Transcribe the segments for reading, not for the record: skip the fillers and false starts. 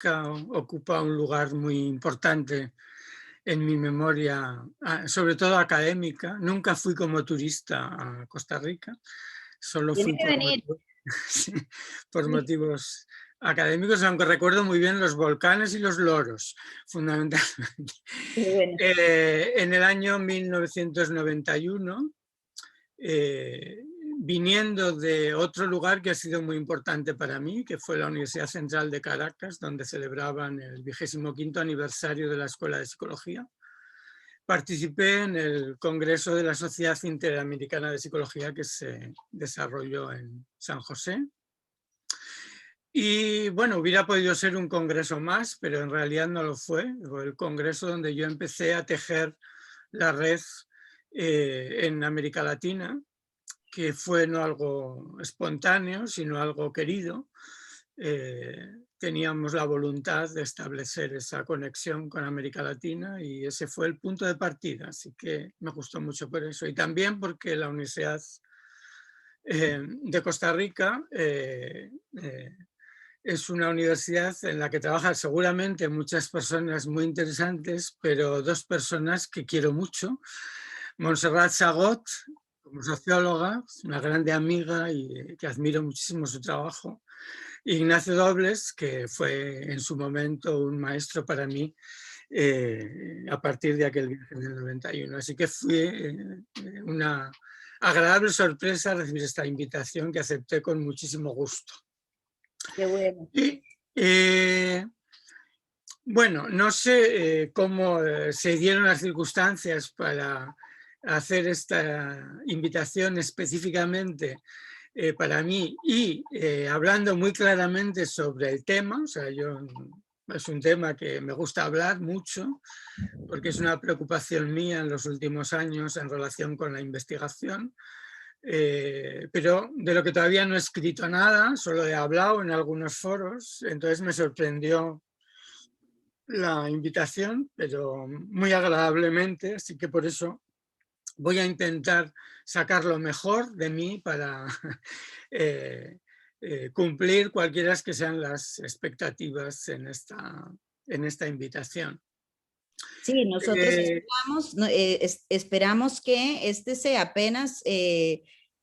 Rica ocupa un lugar muy importante en mi memoria, sobre todo académica. Nunca fui como turista a Costa Rica, solo Tiene fui que venir. sí, por motivos académicos, aunque recuerdo muy bien los volcanes y los loros, fundamentalmente. Qué bueno. En el año 1991, eh, viniendo de otro lugar que ha sido muy importante para mí, que fue la Universidad Central de Caracas, donde celebraban el 25º aniversario de la Escuela de Psicología. Participé en el Congreso de la Sociedad Interamericana de Psicología que se desarrolló en San José. Y bueno, hubiera podido ser un congreso más, pero en realidad no lo fue. Fue el congreso donde yo empecé a tejer la red en América Latina, que fue no algo espontáneo, sino algo querido. Teníamos la voluntad de establecer esa conexión con América Latina y ese fue el punto de partida, así que me gustó mucho por eso. Y también porque la Universidad de Costa Rica es una universidad en la que trabajan seguramente muchas personas muy interesantes, pero dos personas que quiero mucho. Montserrat Sagot, como socióloga, una grande amiga y que admiro muchísimo su trabajo. Ignacio Dobles, que fue en su momento un maestro para mí a partir de aquel viaje del 91. Así que fue una agradable sorpresa recibir esta invitación que acepté con muchísimo gusto. Qué bueno. Y, bueno, no sé cómo se dieron las circunstancias para hacer esta invitación específicamente para mí y hablando muy claramente sobre el tema, o sea, es un tema que me gusta hablar mucho porque es una preocupación mía en los últimos años en relación con la investigación, pero de lo que todavía no he escrito nada, solo he hablado en algunos foros, entonces me sorprendió la invitación, pero muy agradablemente, así que por eso voy a intentar sacar lo mejor de mí para cumplir cualquiera que sean las expectativas en esta invitación. Sí, nosotros Eh, esperamos, esperamos que este sea apenas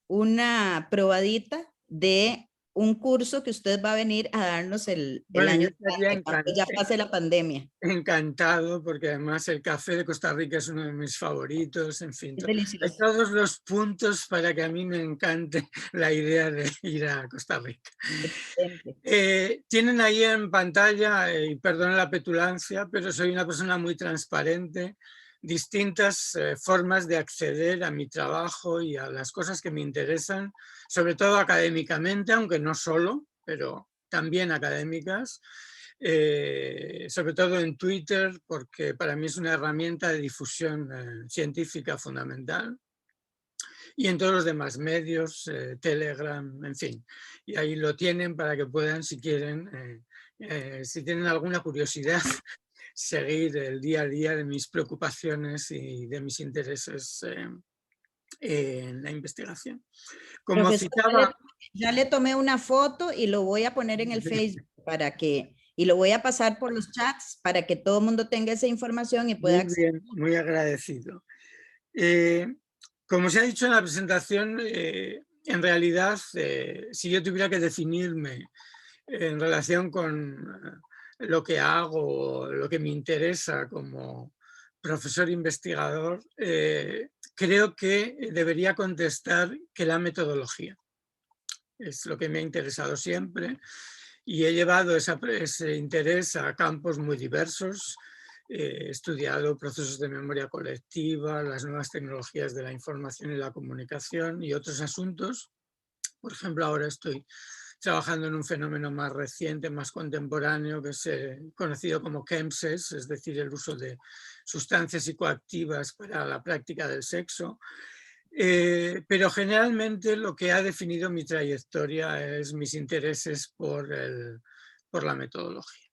una probadita de un curso que usted va a venir a darnos el bueno, yo año estaría entrante, cuando ya pase la pandemia. encantado porque además el café de Costa Rica es uno de mis favoritos, en fin, Es hay delicioso. todos los puntos para que a mí me encante la idea de ir a Costa Rica. Excelente. Tienen ahí en pantalla, y perdón la petulancia, pero soy una persona muy transparente, distintas formas de acceder a mi trabajo y a las cosas que me interesan, sobre todo académicamente, aunque no solo, pero también académicas, sobre todo en Twitter, porque para mí es una herramienta de difusión científica fundamental, y en todos los demás medios, Telegram, en fin. Y ahí lo tienen para que puedan, si quieren, si tienen alguna curiosidad, seguir el día a día de mis preocupaciones y de mis intereses en la investigación. Como Profesor, citaba, ya le tomé una foto y lo voy a poner en el Facebook y lo voy a pasar por los chats para que todo el mundo tenga esa información y pueda muy acceder. bien, muy agradecido. Eh, como se ha dicho en la presentación, en realidad, si yo tuviera que definirme en relación con lo que hago, lo que me interesa como profesor investigador, creo que debería contestar que la metodología es lo que me ha interesado siempre y he llevado ese interés a campos muy diversos. He estudiado procesos de memoria colectiva, las nuevas tecnologías de la información y la comunicación y otros asuntos. Por ejemplo, ahora estoy trabajando en un fenómeno más reciente, más contemporáneo, que es conocido como KEMSES, es decir, el uso de sustancias psicoactivas para la práctica del sexo. Pero generalmente lo que ha definido mi trayectoria es mis intereses por la metodología.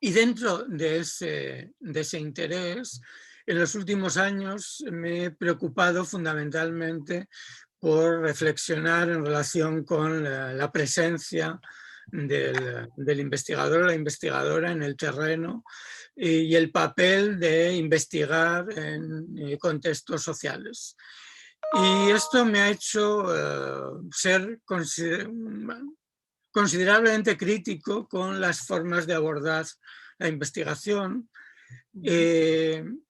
Y dentro de ese interés, en los últimos años me he preocupado fundamentalmente por reflexionar en relación con la presencia del investigador o la investigadora en el terreno y el papel de investigar en contextos sociales. Y esto me ha hecho ser considerablemente crítico con las formas de abordar la investigación,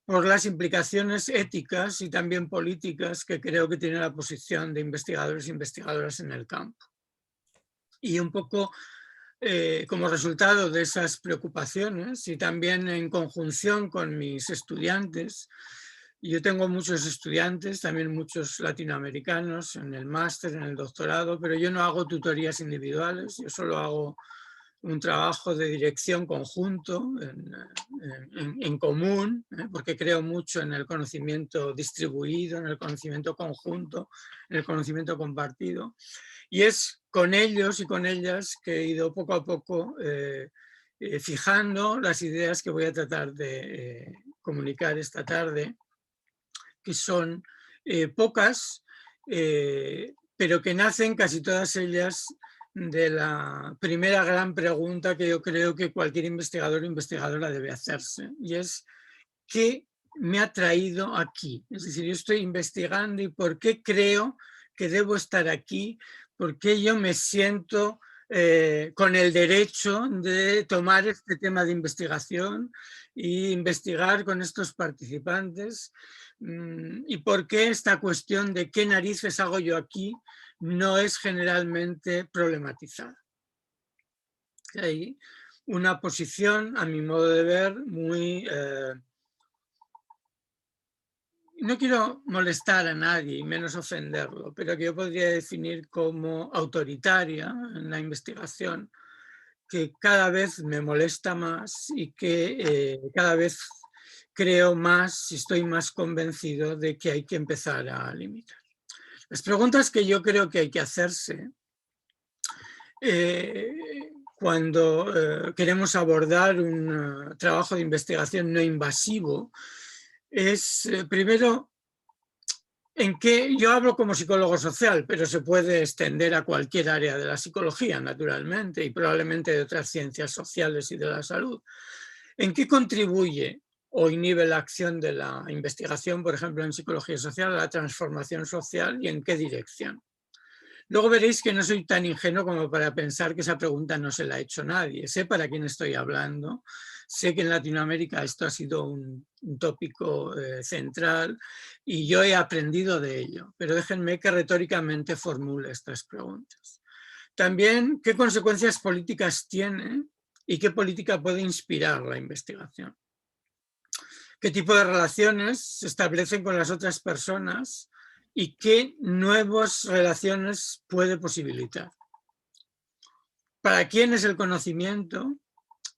por las implicaciones éticas y también políticas que creo que tiene la posición de investigadores e investigadoras en el campo. Y un poco como resultado de esas preocupaciones y también en conjunción con mis estudiantes, yo tengo muchos estudiantes, también muchos latinoamericanos en el máster, en el doctorado, pero yo no hago tutorías individuales, yo solo hago un trabajo de dirección conjunto, en común, porque creo mucho en el conocimiento distribuido, en el conocimiento conjunto, en el conocimiento compartido. Y es con ellos y con ellas que he ido poco a poco fijando las ideas que voy a tratar de comunicar esta tarde, que son pocas, pero que nacen casi todas ellas de la primera gran pregunta que yo creo que cualquier investigador o investigadora debe hacerse, y es ¿qué me ha traído aquí? Es decir, yo estoy investigando y ¿por qué creo que debo estar aquí? ¿Por qué yo me siento con el derecho de tomar este tema de investigación e investigar con estos participantes? ¿Y por qué esta cuestión de qué narices hago yo aquí no es generalmente problematizada? Hay una posición, a mi modo de ver, muy... no quiero molestar a nadie y menos ofenderlo, pero que yo podría definir como autoritaria en la investigación, que cada vez me molesta más y que cada vez creo más y estoy más convencido de que hay que empezar a limitar. Las preguntas que yo creo que hay que hacerse cuando queremos abordar un trabajo de investigación no invasivo es, primero, en que yo hablo como psicólogo social, pero se puede extender a cualquier área de la psicología, naturalmente, y probablemente de otras ciencias sociales y de la salud. ¿En qué contribuye o inhibe la acción de la investigación, por ejemplo, en psicología social, a la transformación social y en qué dirección? Luego veréis que no soy tan ingenuo como para pensar que esa pregunta no se la ha hecho nadie. Sé para quién estoy hablando, sé que en Latinoamérica esto ha sido un tópico central y yo he aprendido de ello, pero déjenme que retóricamente formule estas preguntas. También, ¿qué consecuencias políticas tiene y qué política puede inspirar la investigación? ¿Qué tipo de relaciones se establecen con las otras personas y qué nuevas relaciones puede posibilitar? ¿Para quién es el conocimiento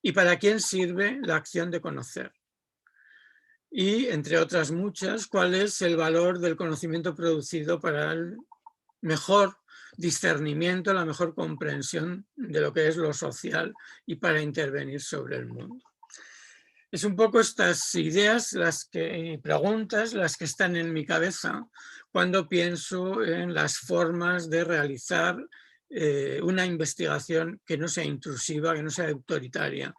y para quién sirve la acción de conocer? Y, entre otras muchas, ¿cuál es el valor del conocimiento producido para el mejor discernimiento, la mejor comprensión de lo que es lo social y para intervenir sobre el mundo? Es un poco estas ideas, preguntas, las que están en mi cabeza cuando pienso en las formas de realizar una investigación que no sea intrusiva, que no sea autoritaria,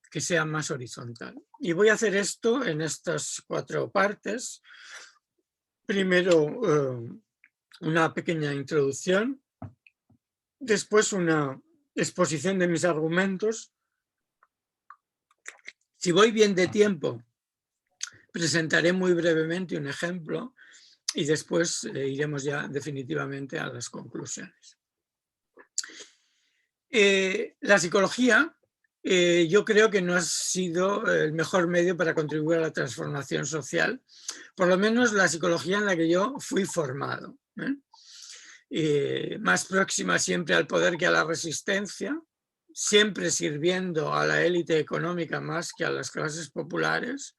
que sea más horizontal. Y voy a hacer esto en estas 4 partes. Primero, una pequeña introducción, después una exposición de mis argumentos. Si voy bien de tiempo, presentaré muy brevemente un ejemplo y después iremos ya definitivamente a las conclusiones. La psicología yo creo que no ha sido el mejor medio para contribuir a la transformación social, por lo menos la psicología en la que yo fui formado. Más próxima siempre al poder que a la resistencia, siempre sirviendo a la élite económica más que a las clases populares,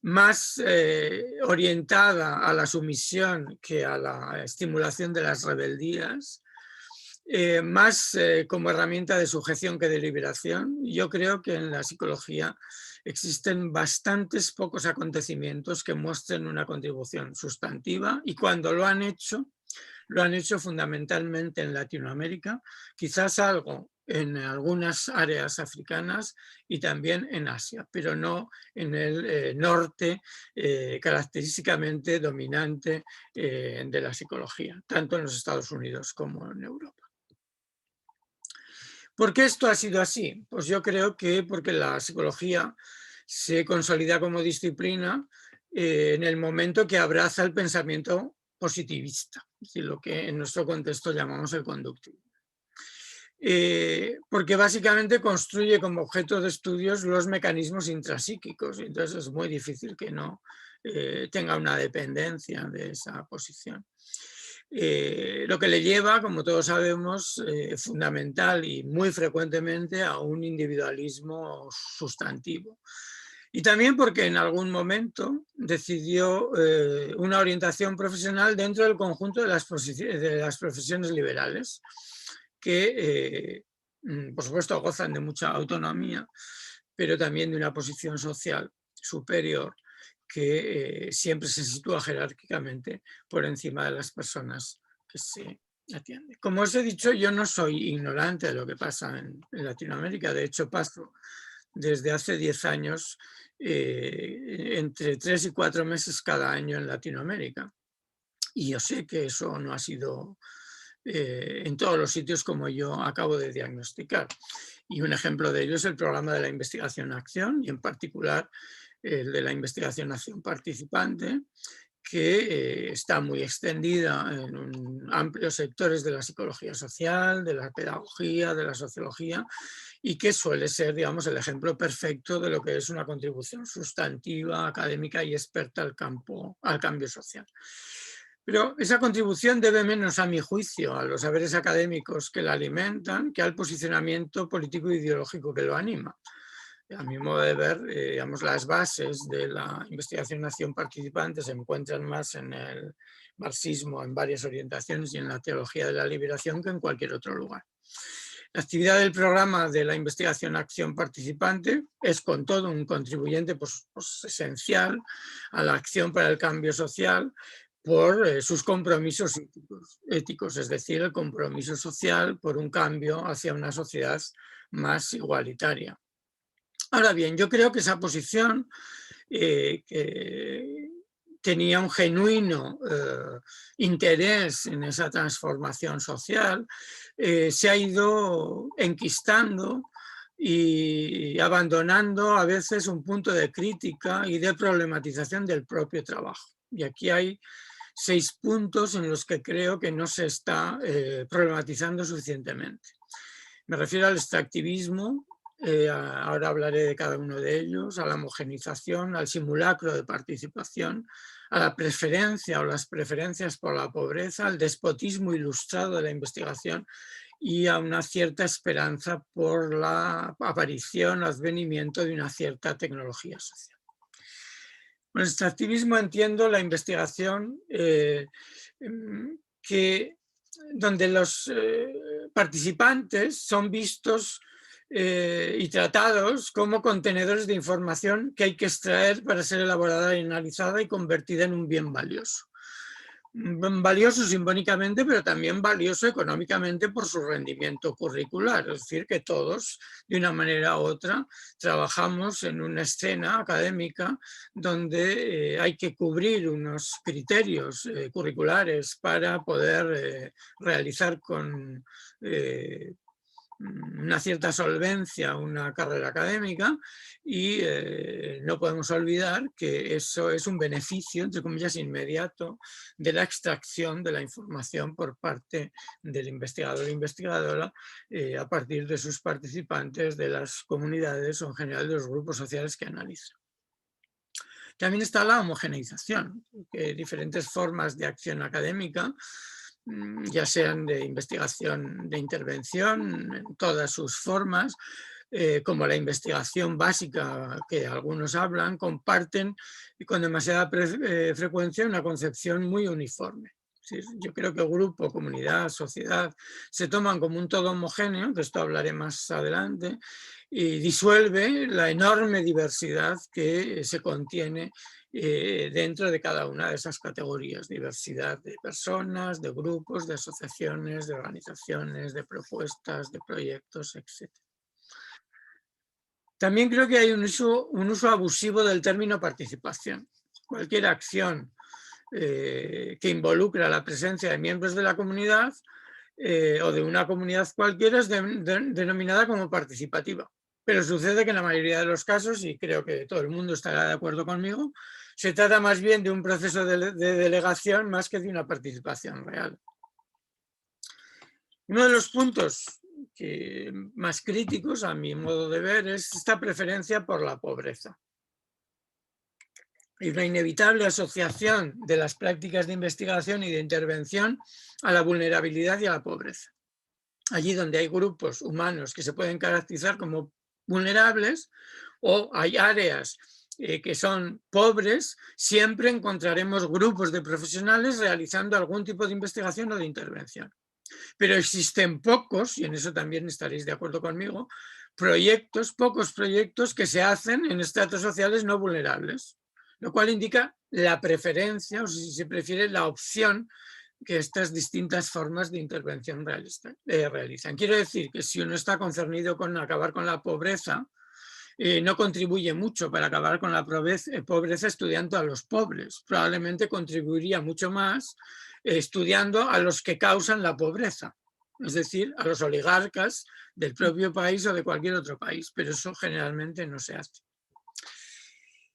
más orientada a la sumisión que a la estimulación de las rebeldías, más como herramienta de sujeción que de liberación. Yo creo que en la psicología existen bastantes pocos acontecimientos que muestren una contribución sustantiva y cuando lo han hecho fundamentalmente en Latinoamérica, quizás algo en algunas áreas africanas y también en Asia, pero no en el norte característicamente dominante de la psicología, tanto en los Estados Unidos como en Europa. ¿Por qué esto ha sido así? Pues yo creo que porque la psicología se consolida como disciplina en el momento que abraza el pensamiento positivista, es decir, lo que en nuestro contexto llamamos el conductismo. Porque básicamente construye como objeto de estudios los mecanismos intrapsíquicos, y entonces es muy difícil que no tenga una dependencia de esa posición. Lo que le lleva, como todos sabemos, fundamental y muy frecuentemente a un individualismo sustantivo. Y también porque en algún momento decidió una orientación profesional dentro del conjunto de las profesiones liberales, que por supuesto gozan de mucha autonomía, pero también de una posición social superior que siempre se sitúa jerárquicamente por encima de las personas que se atienden. Como os he dicho, yo no soy ignorante de lo que pasa en Latinoamérica, de hecho paso desde hace 10 años entre 3 y 4 meses cada año en Latinoamérica. Y yo sé que eso no ha sido en todos los sitios como yo acabo de diagnosticar. Y un ejemplo de ello es el programa de la investigación-acción y en particular el de la investigación-acción participante, que está muy extendida en amplios sectores de la psicología social, de la pedagogía, de la sociología, y que suele ser, digamos, el ejemplo perfecto de lo que es una contribución sustantiva, académica y experta al cambio social. Pero esa contribución debe menos, a mi juicio, a los saberes académicos que la alimentan, que al posicionamiento político e ideológico que lo anima. A mi modo de ver, digamos, las bases de la investigación-acción participante se encuentran más en el marxismo, en varias orientaciones y en la teología de la liberación que en cualquier otro lugar. La actividad del programa de la investigación-acción participante es con todo un contribuyente pues, esencial a la acción para el cambio social por sus compromisos éticos, es decir, el compromiso social por un cambio hacia una sociedad más igualitaria. Ahora bien, yo creo que esa posición que tenía un genuino interés en esa transformación social, se ha ido enquistando y abandonando a veces un punto de crítica y de problematización del propio trabajo. Y aquí hay 6 puntos en los que creo que no se está problematizando suficientemente. Me refiero al extractivismo, ahora hablaré de cada uno de ellos, a la homogeneización, al simulacro de participación, a la preferencia o las preferencias por la pobreza, al despotismo ilustrado de la investigación y a una cierta esperanza por la aparición o advenimiento de una cierta tecnología social. Con el extractivismo entiendo la investigación donde los participantes son vistos y tratados como contenedores de información que hay que extraer para ser elaborada y analizada y convertida en un bien valioso. Valioso simbólicamente, pero también valioso económicamente por su rendimiento curricular. Es decir, que todos, de una manera u otra, trabajamos en una escena académica donde hay que cubrir unos criterios curriculares para poder realizar con una cierta solvencia una carrera académica y no podemos olvidar que eso es un beneficio, entre comillas, inmediato de la extracción de la información por parte del investigador o investigadora a partir de sus participantes, de las comunidades o en general de los grupos sociales que analizan. También está la homogeneización, que diferentes formas de acción académica, ya sean de investigación de intervención en todas sus formas, como la investigación básica que algunos hablan, comparten con demasiada frecuencia una concepción muy uniforme. Sí, yo creo que grupo, comunidad, sociedad se toman como un todo homogéneo, de esto hablaré más adelante, y disuelve la enorme diversidad que se contiene dentro de cada una de esas categorías, diversidad de personas, de grupos, de asociaciones, de organizaciones, de propuestas, de proyectos, etc. También creo que hay un uso abusivo del término participación. Cualquier acción que involucra la presencia de miembros de la comunidad o de una comunidad cualquiera es denominada como participativa. Pero sucede que en la mayoría de los casos, y creo que todo el mundo estará de acuerdo conmigo, se trata más bien de un proceso de delegación más que de una participación real. Uno de los puntos más críticos, a mi modo de ver, es esta preferencia por la pobreza. Y una inevitable asociación de las prácticas de investigación y de intervención a la vulnerabilidad y a la pobreza. Allí donde hay grupos humanos que se pueden caracterizar como vulnerables o hay áreas que son pobres, siempre encontraremos grupos de profesionales realizando algún tipo de investigación o de intervención. Pero existen pocos, y en eso también estaréis de acuerdo conmigo, pocos proyectos que se hacen en estratos sociales no vulnerables, lo cual indica la preferencia, o si se prefiere, la opción que estas distintas formas de intervención realizan. Quiero decir que si uno está concernido con acabar con la pobreza, no contribuye mucho para acabar con la pobreza estudiando a los pobres. Probablemente contribuiría mucho más estudiando a los que causan la pobreza, es decir, a los oligarcas del propio país o de cualquier otro país, pero eso generalmente no se hace.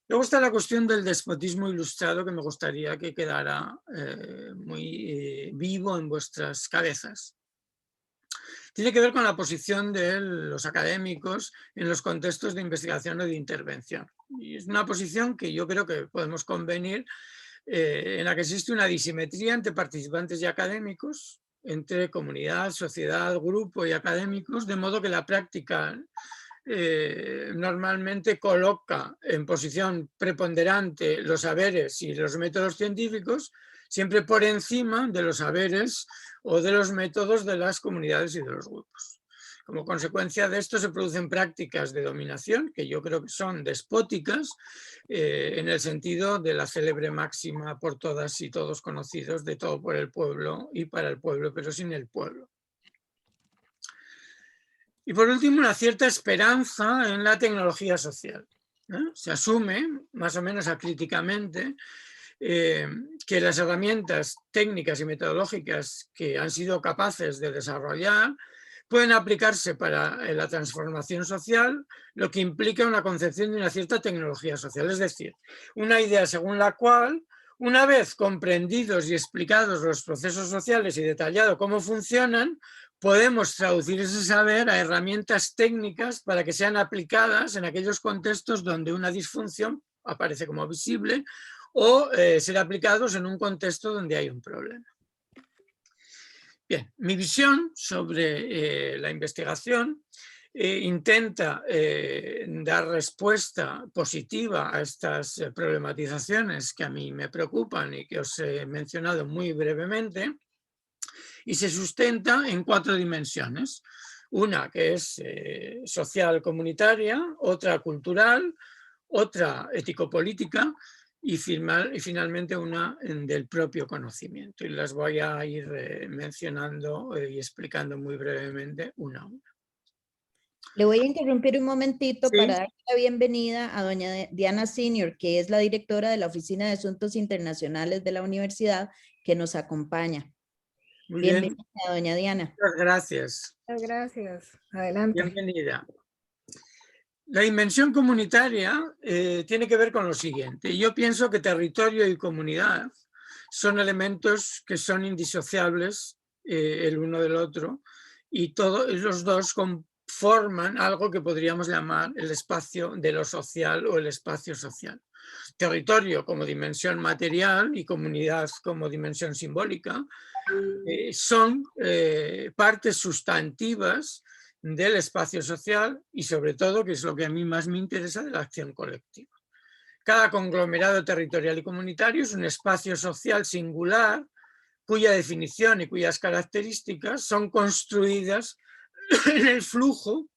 Luego está la cuestión del despotismo ilustrado que me gustaría que quedara muy vivo en vuestras cabezas. Tiene que ver con la posición de los académicos en los contextos de investigación o de intervención. Y es una posición que yo creo que podemos convenir en la que existe una disimetría entre participantes y académicos, entre comunidad, sociedad, grupo y académicos, de modo que la práctica normalmente coloca en posición preponderante los saberes y los métodos científicos, siempre por encima de los saberes o de los métodos de las comunidades y de los grupos. Como consecuencia de esto se producen prácticas de dominación que yo creo que son despóticas en el sentido de la célebre máxima por todas y todos conocidos de todo por el pueblo y para el pueblo, pero sin el pueblo. Y por último, una cierta esperanza en la tecnología social. Se asume, más o menos acríticamente, que las herramientas técnicas y metodológicas que han sido capaces de desarrollar pueden aplicarse para la transformación social, lo que implica una concepción de una cierta tecnología social. Es decir, una idea según la cual, una vez comprendidos y explicados los procesos sociales y detallado cómo funcionan, podemos traducir ese saber a herramientas técnicas para que sean aplicadas en aquellos contextos donde una disfunción aparece como visible o ser aplicados en un contexto donde hay un problema. Bien, mi visión sobre la investigación intenta dar respuesta positiva a estas problematizaciones que a mí me preocupan y que os he mencionado muy brevemente, y se sustenta en 4 dimensiones. Una que es social comunitaria, otra cultural, otra ético-política y finalmente una del propio conocimiento. Y las voy a ir mencionando y explicando muy brevemente una a una. Le voy a interrumpir un momentito Sí. para dar la bienvenida a doña Diana Senior, que es la directora de la Oficina de Asuntos Internacionales de la Universidad, que nos acompaña. Muy Bienvenida, bien. doña Diana. Muchas gracias. Muchas gracias. Adelante. Bienvenida. La dimensión comunitaria tiene que ver con lo siguiente. Yo pienso que territorio y comunidad son elementos que son indisociables el uno del otro y todos los dos conforman algo que podríamos llamar el espacio de lo social o el espacio social. Territorio como dimensión material y comunidad como dimensión simbólica son partes sustantivas del espacio social y sobre todo, que es lo que a mí más me interesa, de la acción colectiva. Cada conglomerado territorial y comunitario es un espacio social singular cuya definición y cuyas características son construidas en el flujo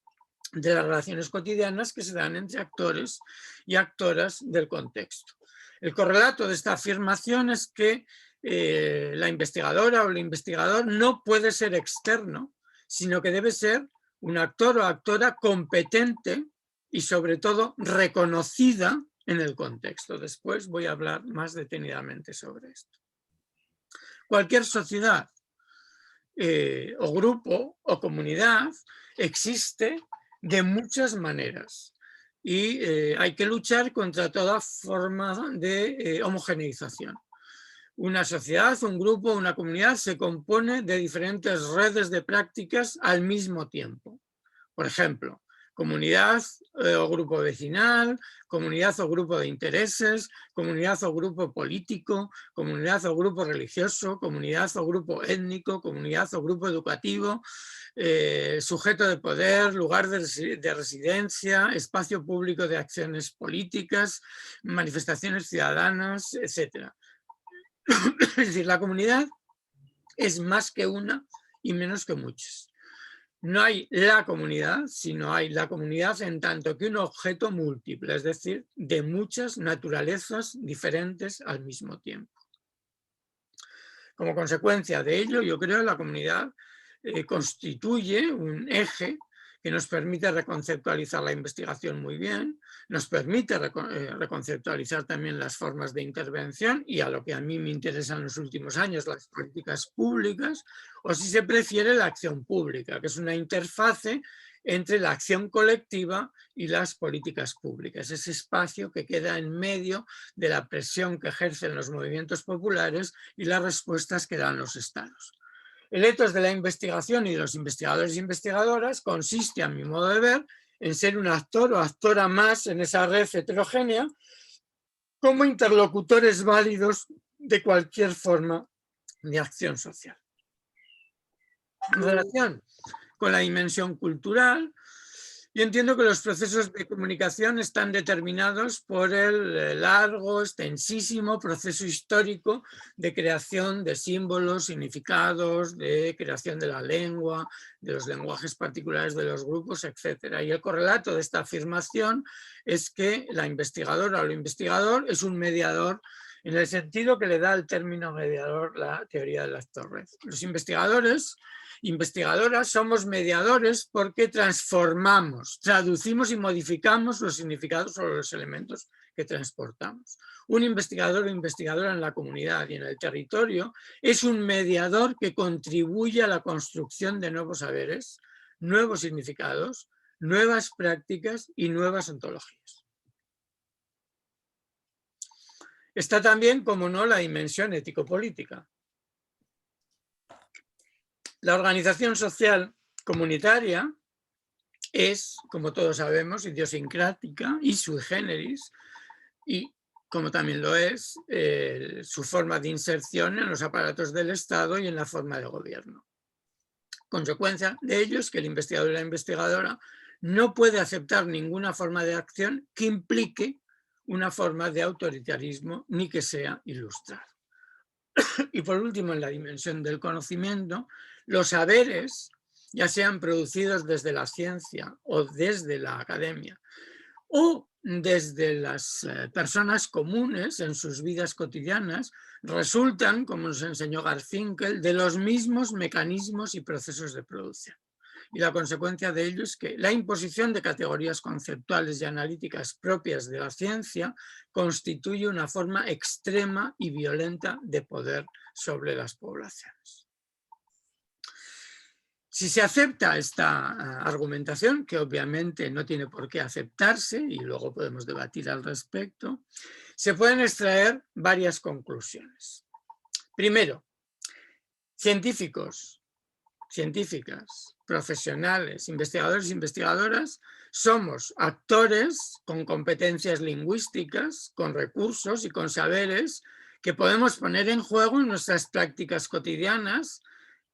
de las relaciones cotidianas que se dan entre actores y actoras del contexto. El correlato de esta afirmación es que la investigadora o el investigador no puede ser externo, sino que debe ser un actor o actora competente y sobre todo reconocida en el contexto. Después voy a hablar más detenidamente sobre esto. Cualquier sociedad o grupo o comunidad existe de muchas maneras y hay que luchar contra toda forma de homogeneización. Una sociedad, un grupo, una comunidad se compone de diferentes redes de prácticas al mismo tiempo. Por ejemplo, comunidad o grupo vecinal, comunidad o grupo de intereses, comunidad o grupo político, comunidad o grupo religioso, comunidad o grupo étnico, comunidad o grupo educativo, sujeto de poder, lugar de residencia, espacio público de acciones políticas, manifestaciones ciudadanas, etc. Es decir, la comunidad es más que una y menos que muchas. No hay la comunidad, sino hay la comunidad en tanto que un objeto múltiple, es decir, de muchas naturalezas diferentes al mismo tiempo. Como consecuencia de ello, yo creo que la comunidad constituye un eje que nos permite reconceptualizar la investigación muy bien, nos permite reconceptualizar también las formas de intervención y a lo que a mí me interesa en los últimos años, las políticas públicas, o si se prefiere la acción pública, que es una interfase entre la acción colectiva y las políticas públicas, ese espacio que queda en medio de la presión que ejercen los movimientos populares y las respuestas que dan los estados. El etos de la investigación y de los investigadores e investigadoras consiste, a mi modo de ver, en ser un actor o actora más en esa red heterogénea como interlocutores válidos de cualquier forma de acción social. En relación con la dimensión cultural, yo entiendo que los procesos de comunicación están determinados por el largo, extensísimo proceso histórico de creación de símbolos, significados, de creación de la lengua, de los lenguajes particulares de los grupos, etc. Y el correlato de esta afirmación es que la investigadora o el investigador es un mediador en el sentido que le da al término mediador la teoría de las torres. Los investigadores, investigadoras, somos mediadores porque transformamos, traducimos y modificamos los significados o los elementos que transportamos. Un investigador o investigadora en la comunidad y en el territorio es un mediador que contribuye a la construcción de nuevos saberes, nuevos significados, nuevas prácticas y nuevas ontologías. Está también, como no, la dimensión ético-política. La organización social comunitaria es, como todos sabemos, idiosincrática y sui generis, y como también lo es su forma de inserción en los aparatos del Estado y en la forma de gobierno. Consecuencia de ello es que el investigador y la investigadora no puede aceptar ninguna forma de acción que implique una forma de autoritarismo ni que sea ilustrado. Y por último, en la dimensión del conocimiento, los saberes, ya sean producidos desde la ciencia o desde la academia o desde las personas comunes en sus vidas cotidianas, resultan, como nos enseñó Garfinkel, de los mismos mecanismos y procesos de producción. Y la consecuencia de ello es que la imposición de categorías conceptuales y analíticas propias de la ciencia constituye una forma extrema y violenta de poder sobre las poblaciones. Si se acepta esta argumentación, que obviamente no tiene por qué aceptarse y luego podemos debatir al respecto, se pueden extraer varias conclusiones. Primero, científicos, científicas, profesionales, investigadores e investigadoras, somos actores con competencias lingüísticas, con recursos y con saberes que podemos poner en juego en nuestras prácticas cotidianas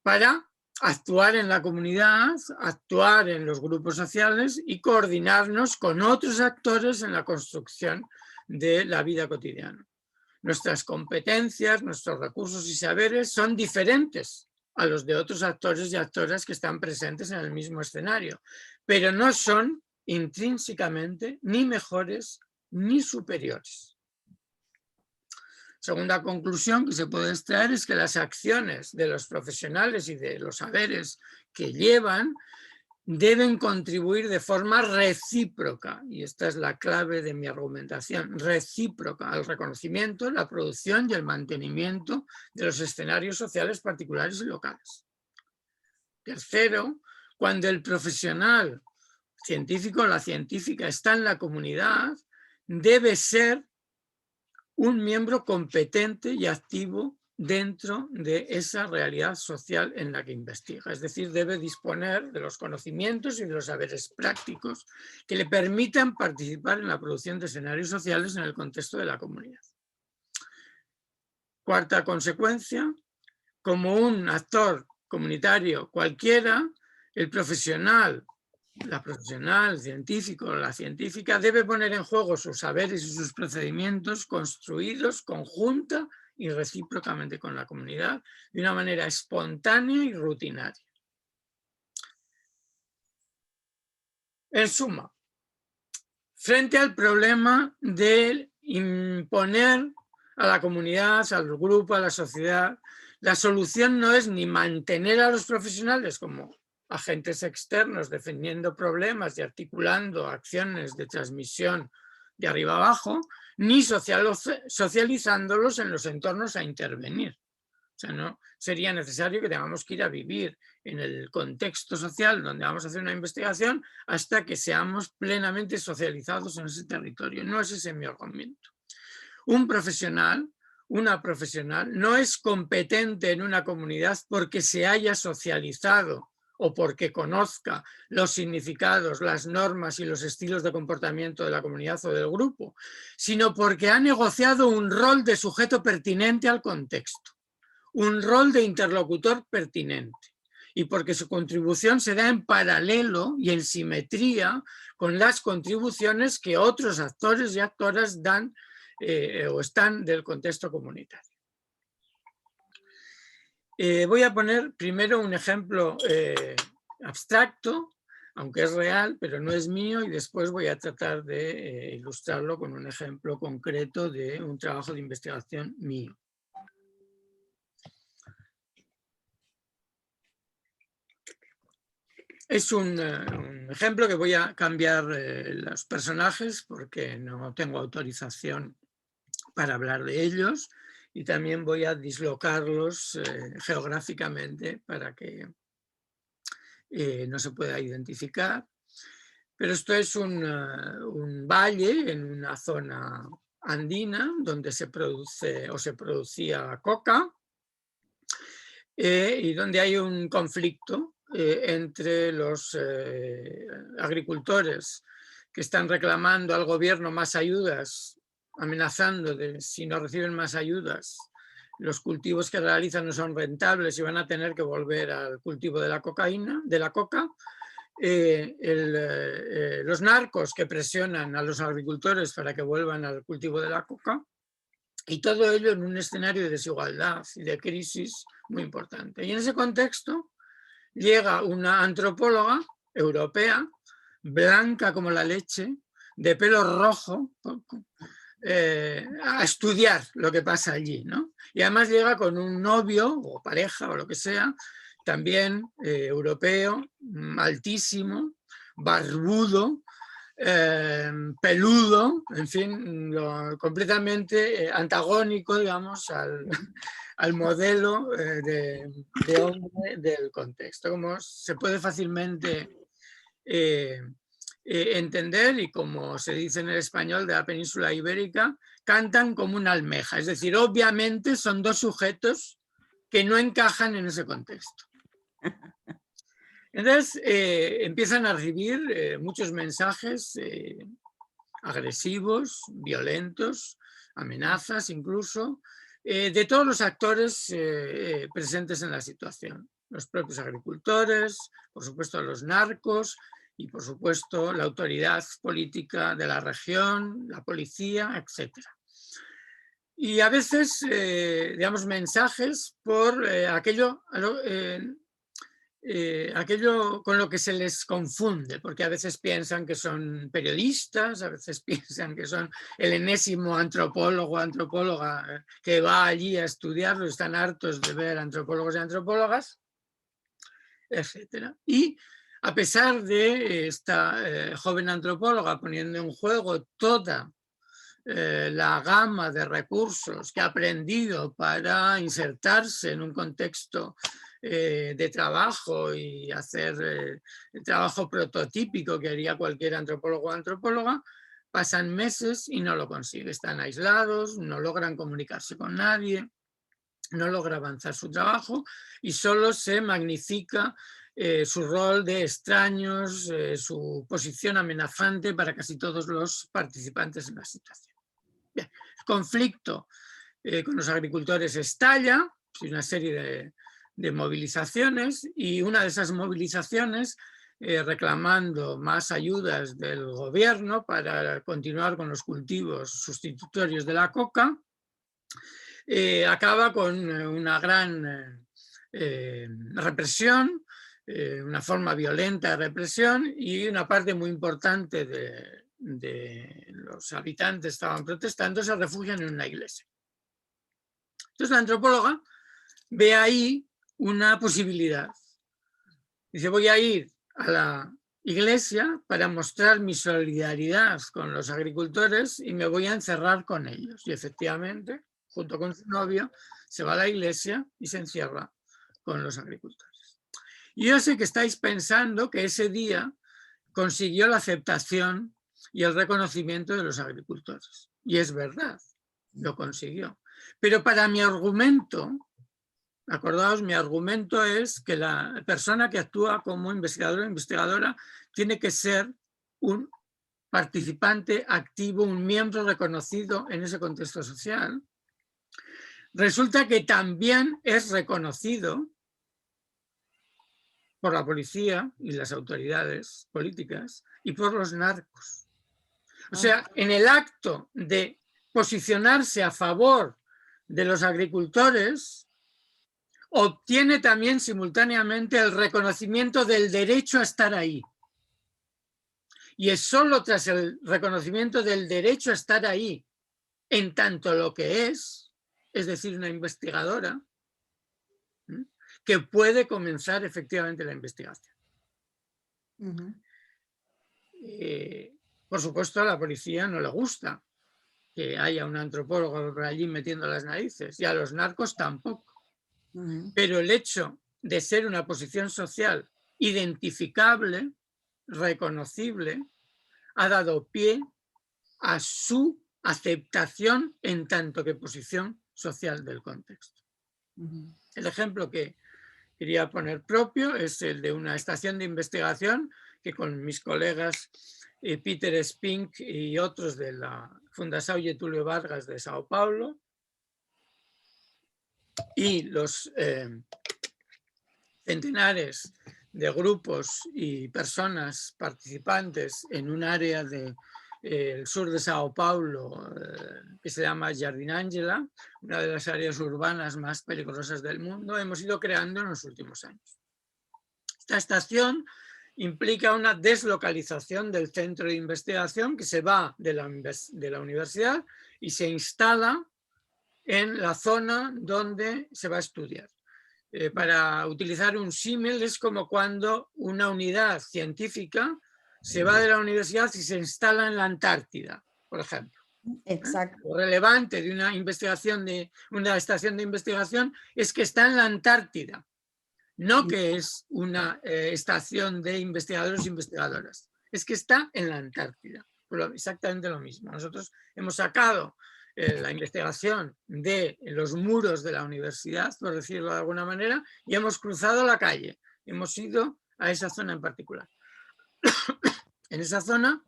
para actuar en la comunidad, actuar en los grupos sociales y coordinarnos con otros actores en la construcción de la vida cotidiana. Nuestras competencias, nuestros recursos y saberes son diferentes a los de otros actores y actoras que están presentes en el mismo escenario, pero no son intrínsecamente ni mejores ni superiores. Segunda conclusión que se puede extraer es que las acciones de los profesionales y de los saberes que llevan deben contribuir de forma recíproca, y esta es la clave de mi argumentación, recíproca al reconocimiento, la producción y el mantenimiento de los escenarios sociales particulares y locales. Tercero, cuando el profesional científico o la científica está en la comunidad, debe ser un miembro competente y activo dentro de esa realidad social en la que investiga. Es decir, debe disponer de los conocimientos y de los saberes prácticos que le permitan participar en la producción de escenarios sociales en el contexto de la comunidad. Cuarta consecuencia, como un actor comunitario cualquiera, el profesional, la profesional, el científico o la científica debe poner en juego sus saberes y sus procedimientos construidos conjunta y recíprocamente con la comunidad de una manera espontánea y rutinaria. En suma, frente al problema de imponer a la comunidad, al grupo, a la sociedad, la solución no es ni mantener a los profesionales como agentes externos defendiendo problemas y articulando acciones de transmisión de arriba abajo, ni socializándolos en los entornos a intervenir. O sea, no sería necesario que tengamos que ir a vivir en el contexto social donde vamos a hacer una investigación hasta que seamos plenamente socializados en ese territorio. No es ese mi argumento. Un profesional, una profesional, no es competente en una comunidad porque se haya socializado o porque conozca los significados, las normas y los estilos de comportamiento de la comunidad o del grupo, sino porque ha negociado un rol de sujeto pertinente al contexto, un rol de interlocutor pertinente, y porque su contribución se da en paralelo y en simetría con las contribuciones que otros actores y actoras dan o están del contexto comunitario. Voy a poner primero un ejemplo abstracto, aunque es real, pero no es mío, y después voy a tratar de ilustrarlo con un ejemplo concreto de un trabajo de investigación mío. Es un ejemplo que voy a cambiar los personajes porque no tengo autorización para hablar de ellos, y también voy a dislocarlos geográficamente para que no se pueda identificar. Pero esto es un valle en una zona andina donde se produce o se producía coca y donde hay un conflicto entre los agricultores que están reclamando al gobierno más ayudas, amenazando de si no reciben más ayudas, los cultivos que realizan no son rentables y van a tener que volver al cultivo de la cocaína, de la coca. Los narcos que presionan a los agricultores para que vuelvan al cultivo de la coca, y todo ello en un escenario de desigualdad y de crisis muy importante. Y en ese contexto llega una antropóloga europea, blanca como la leche, de pelo rojo, a estudiar lo que pasa allí, ¿no? Y además llega con un novio o pareja o lo que sea, también europeo, altísimo, barbudo, peludo, en fin, completamente antagónico, digamos, al modelo de hombre del contexto. Como se puede fácilmente entender, y como se dice en el español de la península ibérica, cantan como una almeja. Es decir, obviamente son dos sujetos que no encajan en ese contexto. Entonces empiezan a recibir muchos mensajes agresivos, violentos, amenazas incluso, de todos los actores presentes en la situación. Los propios agricultores, por supuesto los narcos y por supuesto la autoridad política de la región, la policía, etc. y a veces, digamos, mensajes por aquello con lo que se les confunde, porque a veces piensan que son periodistas, a veces piensan que son el enésimo antropólogo o antropóloga que va allí a estudiarlo, están hartos de ver antropólogos y antropólogas, etc. Y a pesar de esta joven antropóloga poniendo en juego toda la gama de recursos que ha aprendido para insertarse en un contexto de trabajo y hacer el trabajo prototípico que haría cualquier antropólogo o antropóloga, pasan meses y no lo consigue. Están aislados, no logran comunicarse con nadie, no logra avanzar su trabajo y solo se magnifica su rol de extraños, su posición amenazante para casi todos los participantes en la situación. Bien, el conflicto con los agricultores estalla, una serie de movilizaciones, y una de esas movilizaciones reclamando más ayudas del gobierno para continuar con los cultivos sustitutorios de la coca, acaba con una gran represión, una forma violenta de represión, y una parte muy importante de los habitantes estaban protestando, se refugian en una iglesia. Entonces la antropóloga ve ahí una posibilidad. Dice, voy a ir a la iglesia para mostrar mi solidaridad con los agricultores y me voy a encerrar con ellos. Y efectivamente, junto con su novio, se va a la iglesia y se encierra con los agricultores. Y yo sé que estáis pensando que ese día consiguió la aceptación y el reconocimiento de los agricultores. Y es verdad, lo consiguió. Pero para mi argumento, acordaos, mi argumento es que la persona que actúa como investigador o investigadora tiene que ser un participante activo, un miembro reconocido en ese contexto social. Resulta que también es reconocido por la policía y las autoridades políticas y por los narcos. O sea, en el acto de posicionarse a favor de los agricultores, obtiene también simultáneamente el reconocimiento del derecho a estar ahí. Y es solo tras el reconocimiento del derecho a estar ahí, en tanto lo que es decir, una investigadora, que puede comenzar efectivamente la investigación. Por supuesto, a la policía no le gusta que haya un antropólogo por allí metiendo las narices, y a los narcos tampoco. Pero el hecho de ser una posición social identificable, reconocible, ha dado pie a su aceptación en tanto que posición social del contexto. El ejemplo que quería poner propio es el de una estación de investigación que con mis colegas Peter Spink y otros de la Fundación Getúlio Vargas de Sao Paulo y los centenares de grupos y personas participantes en un área del sur de Sao Paulo que se llama Jardim Ángela, una de las áreas urbanas más peligrosas del mundo, hemos ido creando en los últimos años. Esta estación implica una deslocalización del centro de investigación que se va de la universidad y se instala en la zona donde se va a estudiar. Para utilizar un símil, es como cuando una unidad científica se va de la universidad y se instala en la Antártida, por ejemplo. Exacto. Lo relevante de una investigación, de una estación de investigación, es que está en la Antártida, no que es una estación de investigadores e investigadoras, es que está en la Antártida. Exactamente lo mismo. Nosotros hemos sacado la investigación de los muros de la universidad, por decirlo de alguna manera, y hemos cruzado la calle. Hemos ido a esa zona en particular. En esa zona,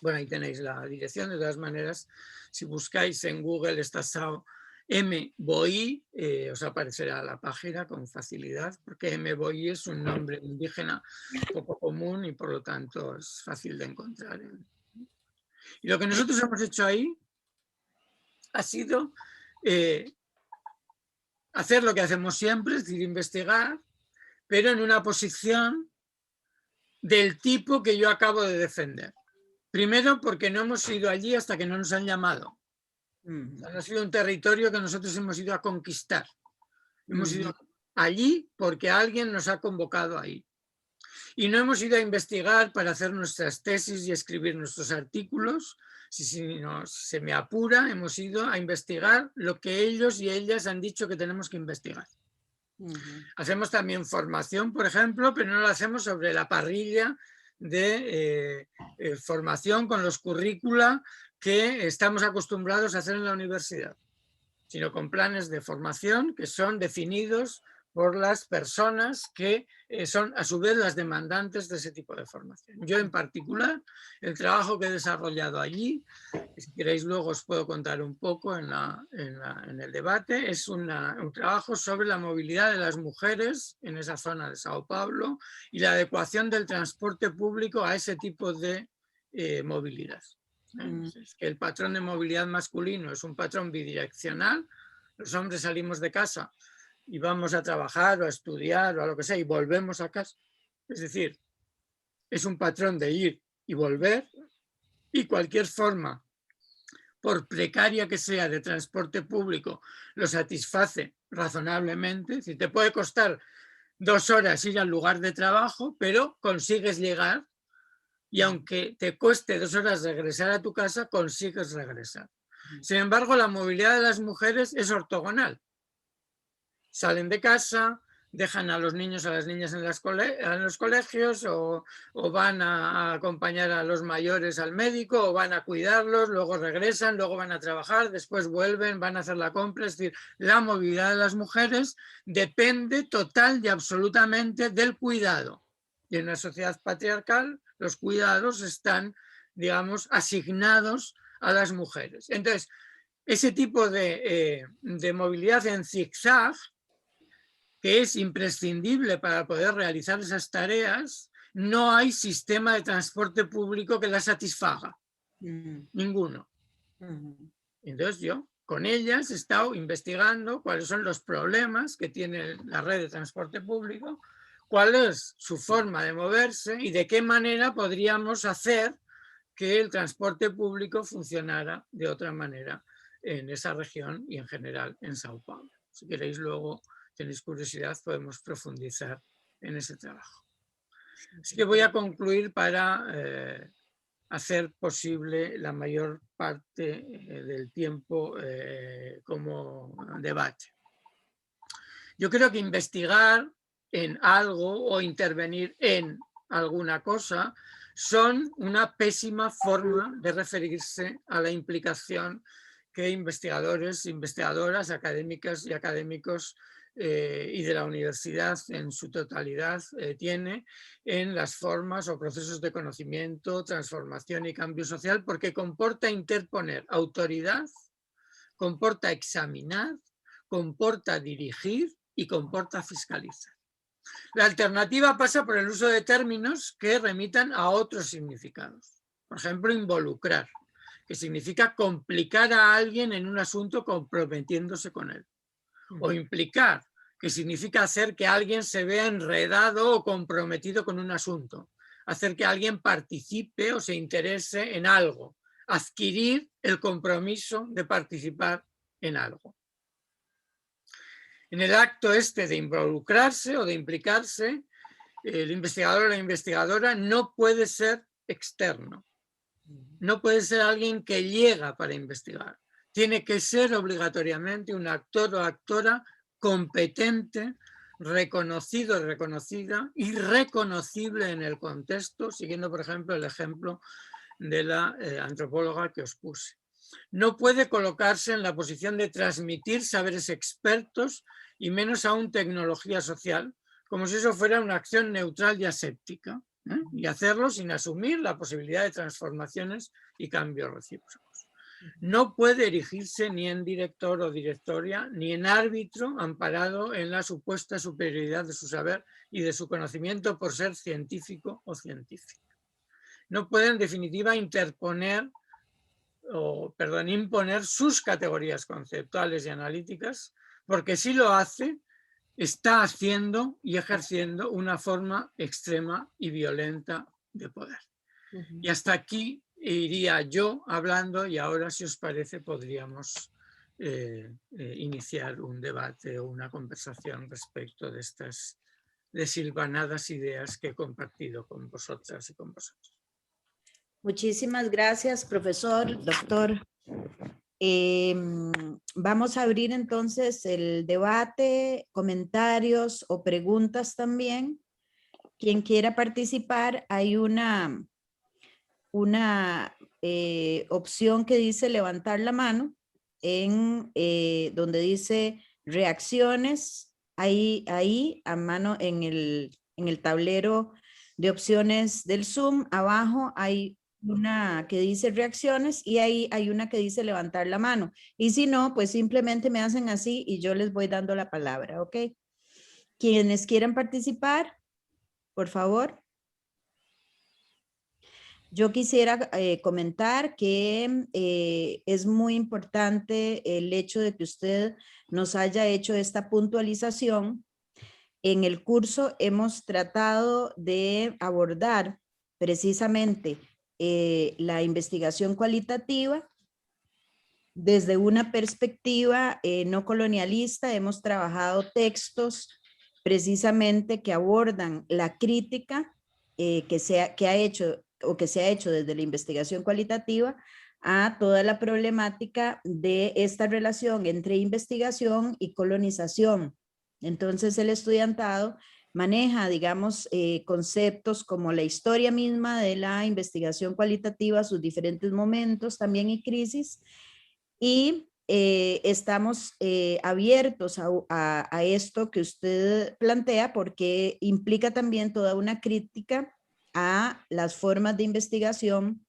bueno, ahí tenéis la dirección, de todas maneras, si buscáis en Google Estação M'Boi, os aparecerá la página con facilidad, porque M'Boi es un nombre indígena poco común y por lo tanto es fácil de encontrar. Y lo que nosotros hemos hecho ahí ha sido hacer lo que hacemos siempre, es decir, investigar, pero en una posición del tipo que yo acabo de defender. Primero, porque no hemos ido allí hasta que no nos han llamado. O sea, no ha sido un territorio que nosotros hemos ido a conquistar. Hemos ido allí porque alguien nos ha convocado ahí. Y no hemos ido a investigar para hacer nuestras tesis y escribir nuestros artículos. Si se me apura, hemos ido a investigar lo que ellos y ellas han dicho que tenemos que investigar. Hacemos también formación, por ejemplo, pero no lo hacemos sobre la parrilla de formación con los currícula que estamos acostumbrados a hacer en la universidad, sino con planes de formación que son definidos por las personas que son a su vez las demandantes de ese tipo de formación. Yo en particular, el trabajo que he desarrollado allí, si queréis luego os puedo contar un poco en el debate, es un trabajo sobre la movilidad de las mujeres en esa zona de Sao Paulo y la adecuación del transporte público a ese tipo de movilidad. Es que el patrón de movilidad masculino es un patrón bidireccional, los hombres salimos de casa y vamos a trabajar o a estudiar o a lo que sea y volvemos a casa. Es decir, es un patrón de ir y volver y cualquier forma, por precaria que sea, de transporte público, lo satisface razonablemente. Es decir, te puede costar 2 horas ir al lugar de trabajo, pero consigues llegar y aunque te cueste 2 horas regresar a tu casa, consigues regresar. Sin embargo, la movilidad de las mujeres es ortogonal. Salen de casa, dejan a los niños, a las niñas en los colegios o van a acompañar a los mayores al médico o van a cuidarlos, luego regresan, luego van a trabajar, después vuelven, van a hacer la compra. Es decir, la movilidad de las mujeres depende total y absolutamente del cuidado. Y en una sociedad patriarcal los cuidados están, digamos, asignados a las mujeres. Entonces, ese tipo de movilidad en zigzag, que es imprescindible para poder realizar esas tareas, no hay sistema de transporte público que la satisfaga. Ninguno. Entonces yo con ellas he estado investigando cuáles son los problemas que tiene la red de transporte público, cuál es su forma de moverse y de qué manera podríamos hacer que el transporte público funcionara de otra manera en esa región y en general en Sao Paulo. Si queréis luego, tenéis curiosidad, podemos profundizar en ese trabajo. Así que voy a concluir para hacer posible la mayor parte del tiempo como debate. Yo creo que investigar en algo o intervenir en alguna cosa son una pésima forma de referirse a la implicación que investigadores, investigadoras, académicas y académicos y de la universidad en su totalidad tiene en las formas o procesos de conocimiento, transformación y cambio social, porque comporta interponer autoridad, comporta examinar, comporta dirigir y comporta fiscalizar. La alternativa pasa por el uso de términos que remitan a otros significados. Por ejemplo, involucrar, que significa complicar a alguien en un asunto comprometiéndose con él. O implicar, que significa hacer que alguien se vea enredado o comprometido con un asunto. Hacer que alguien participe o se interese en algo. Adquirir el compromiso de participar en algo. En el acto este de involucrarse o de implicarse, el investigador o la investigadora no puede ser externo. No puede ser alguien que llega para investigar. Tiene que ser obligatoriamente un actor o actora competente, reconocido y reconocida y reconocible en el contexto, siguiendo por ejemplo el ejemplo de la antropóloga que os puse. No puede colocarse en la posición de transmitir saberes expertos y menos aún tecnología social, como si eso fuera una acción neutral y aséptica, y hacerlo sin asumir la posibilidad de transformaciones y cambios recíprocos. No puede erigirse ni en director o directoria, ni en árbitro amparado en la supuesta superioridad de su saber y de su conocimiento por ser científico o científica. No puede en definitiva interponer imponer sus categorías conceptuales y analíticas, porque si lo hace, está haciendo y ejerciendo una forma extrema y violenta de poder. Y hasta aquí iría yo hablando, y ahora, si os parece, podríamos iniciar un debate o una conversación respecto de estas desilvanadas ideas que he compartido con vosotras y con vosotros. Muchísimas gracias, profesor, doctor. Vamos a abrir entonces el debate, comentarios o preguntas también. Quien quiera participar, hay una opción que dice levantar la mano, en donde dice reacciones, ahí a mano en el tablero de opciones del Zoom, abajo hay una que dice reacciones y ahí hay una que dice levantar la mano. Y si no, pues simplemente me hacen así y yo les voy dando la palabra, ¿ok? Quienes quieran participar, por favor. Yo quisiera comentar que es muy importante el hecho de que usted nos haya hecho esta puntualización. En el curso hemos tratado de abordar precisamente la investigación cualitativa desde una perspectiva no colonialista. Hemos trabajado textos precisamente que abordan la crítica que se ha hecho desde la investigación cualitativa a toda la problemática de esta relación entre investigación y colonización. Entonces el estudiantado maneja, digamos, conceptos como la historia misma de la investigación cualitativa, sus diferentes momentos también y crisis, y estamos abiertos a esto que usted plantea, porque implica también toda una crítica a las formas de investigación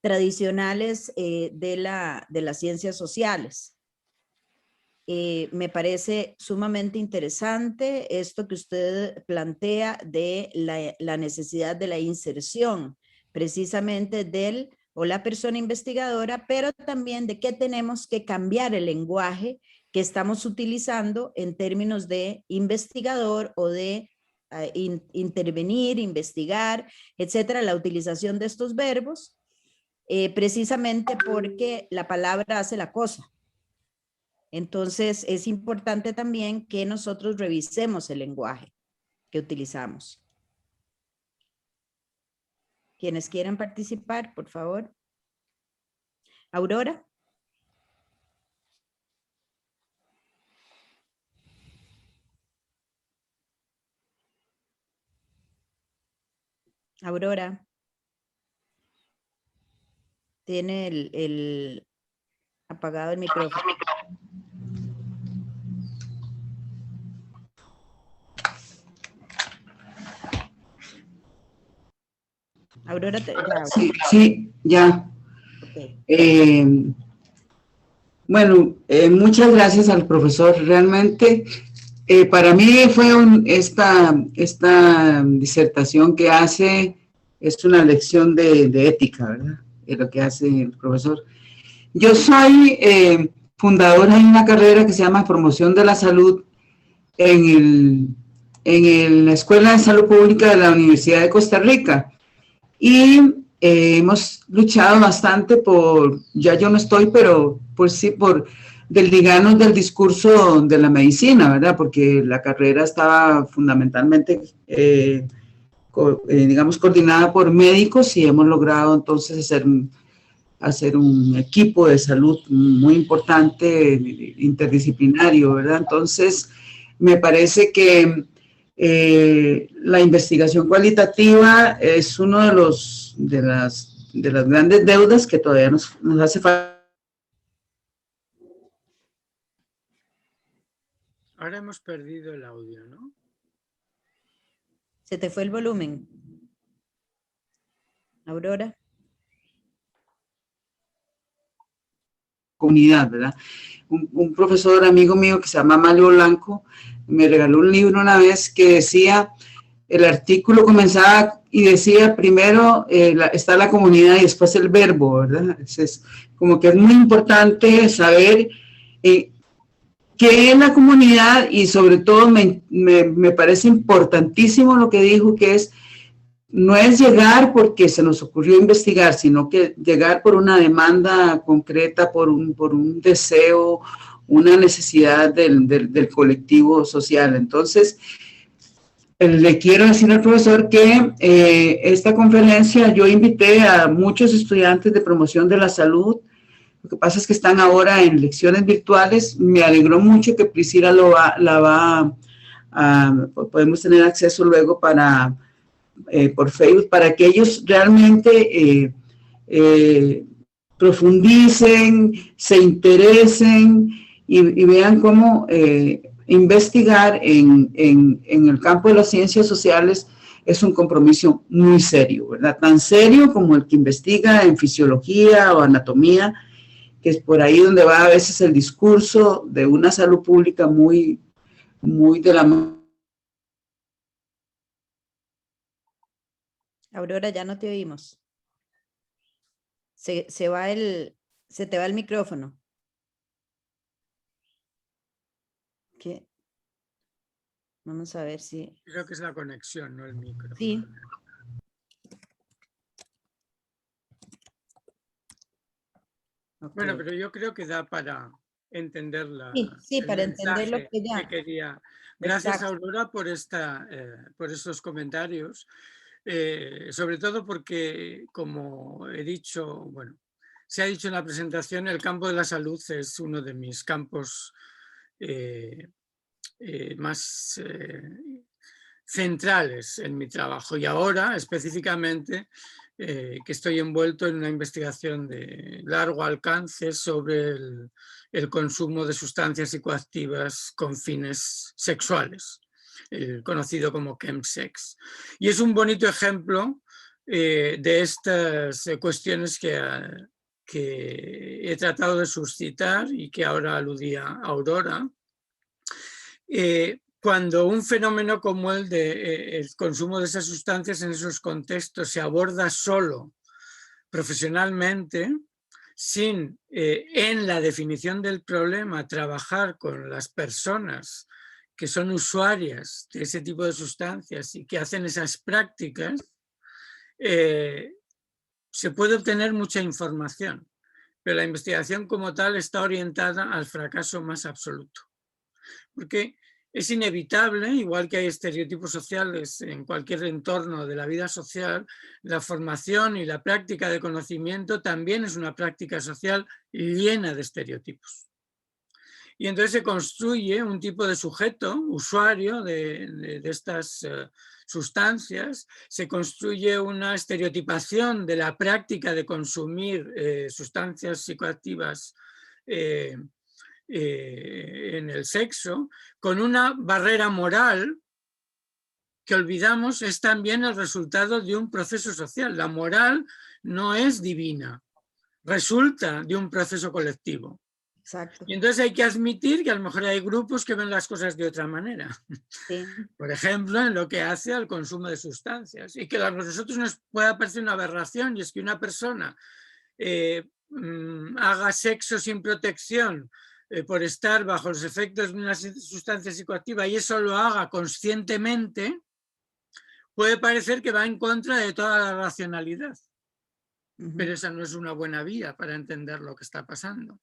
tradicionales de las ciencias sociales. Me parece sumamente interesante esto que usted plantea de la necesidad de la inserción precisamente del o la persona investigadora, pero también de que tenemos que cambiar el lenguaje que estamos utilizando en términos de investigador o de intervenir, investigar, etcétera, la utilización de estos verbos, precisamente porque la palabra hace la cosa. Entonces, es importante también que nosotros revisemos el lenguaje que utilizamos. Quienes quieran participar, por favor. Aurora. Aurora. Tiene el apagado el micrófono. Aurora, sí, ya. Okay. Bueno, muchas gracias al profesor. Realmente, para mí fue esta disertación que hace, es una lección de ética, ¿verdad? Es lo que hace el profesor. Yo soy fundadora de una carrera que se llama Promoción de la Salud en la Escuela de Salud Pública de la Universidad de Costa Rica. Y hemos luchado bastante ya yo no estoy, pero digamos, del discurso de la medicina, ¿verdad? Porque la carrera estaba fundamentalmente, digamos, coordinada por médicos y hemos logrado entonces hacer un equipo de salud muy importante, interdisciplinario, ¿verdad? Entonces, me parece que la investigación cualitativa es uno de las grandes deudas que todavía nos hace falta. Ahora hemos perdido el audio, ¿no? Se te fue el volumen. Aurora. Comunidad, ¿verdad? Un profesor amigo mío que se llama Mario Blanco me regaló un libro una vez que decía el artículo comenzaba y decía primero está la comunidad y después el verbo, ¿verdad? Entonces, como que es muy importante saber qué es la comunidad y sobre todo me parece importantísimo lo que dijo, que no es llegar porque se nos ocurrió investigar, sino que llegar por una demanda concreta, por un deseo, una necesidad del colectivo social. Entonces, le quiero decir al profesor que esta conferencia yo invité a muchos estudiantes de promoción de la salud. Lo que pasa es que están ahora en lecciones virtuales. Me alegró mucho que Priscila podemos tener acceso luego por Facebook, para que ellos realmente profundicen, se interesen y vean cómo investigar en el campo de las ciencias sociales es un compromiso muy serio, ¿verdad? Tan serio como el que investiga en fisiología o anatomía, que es por ahí donde va a veces el discurso de una salud pública muy, muy de la mano. Aurora, ya no te oímos. Se te va el micrófono. ¿Qué? Vamos a ver si... Creo que es la conexión, no el micro. Sí. Okay. Bueno, pero yo creo que da para entender sí, para entender lo que ya quería. Gracias, exacto, Aurora, por estos comentarios. Sobre todo porque, como he dicho, bueno, se ha dicho en la presentación, el campo de la salud es uno de mis campos más centrales en mi trabajo, y ahora específicamente que estoy envuelto en una investigación de largo alcance sobre el consumo de sustancias psicoactivas con fines sexuales, conocido como chemsex. Y es un bonito ejemplo de estas cuestiones que he tratado de suscitar y que ahora aludía Aurora. Cuando un fenómeno como el consumo de esas sustancias en esos contextos se aborda solo profesionalmente, sin en la definición del problema trabajar con las personas que son usuarias de ese tipo de sustancias y que hacen esas prácticas, se puede obtener mucha información, pero la investigación como tal está orientada al fracaso más absoluto. Porque es inevitable, igual que hay estereotipos sociales en cualquier entorno de la vida social, la formación y la práctica de conocimiento también es una práctica social llena de estereotipos. Y entonces se construye un tipo de sujeto, usuario de estas sustancias, se construye una estereotipación de la práctica de consumir sustancias psicoactivas en el sexo, con una barrera moral que olvidamos es también el resultado de un proceso social. La moral no es divina, resulta de un proceso colectivo. Exacto. Y entonces hay que admitir que a lo mejor hay grupos que ven las cosas de otra manera. Sí. Por ejemplo, en lo que hace al consumo de sustancias. Y que a nosotros nos pueda parecer una aberración, y es que una persona haga sexo sin protección por estar bajo los efectos de una sustancia psicoactiva y eso lo haga conscientemente, puede parecer que va en contra de toda la racionalidad. Pero esa no es una buena vía para entender lo que está pasando.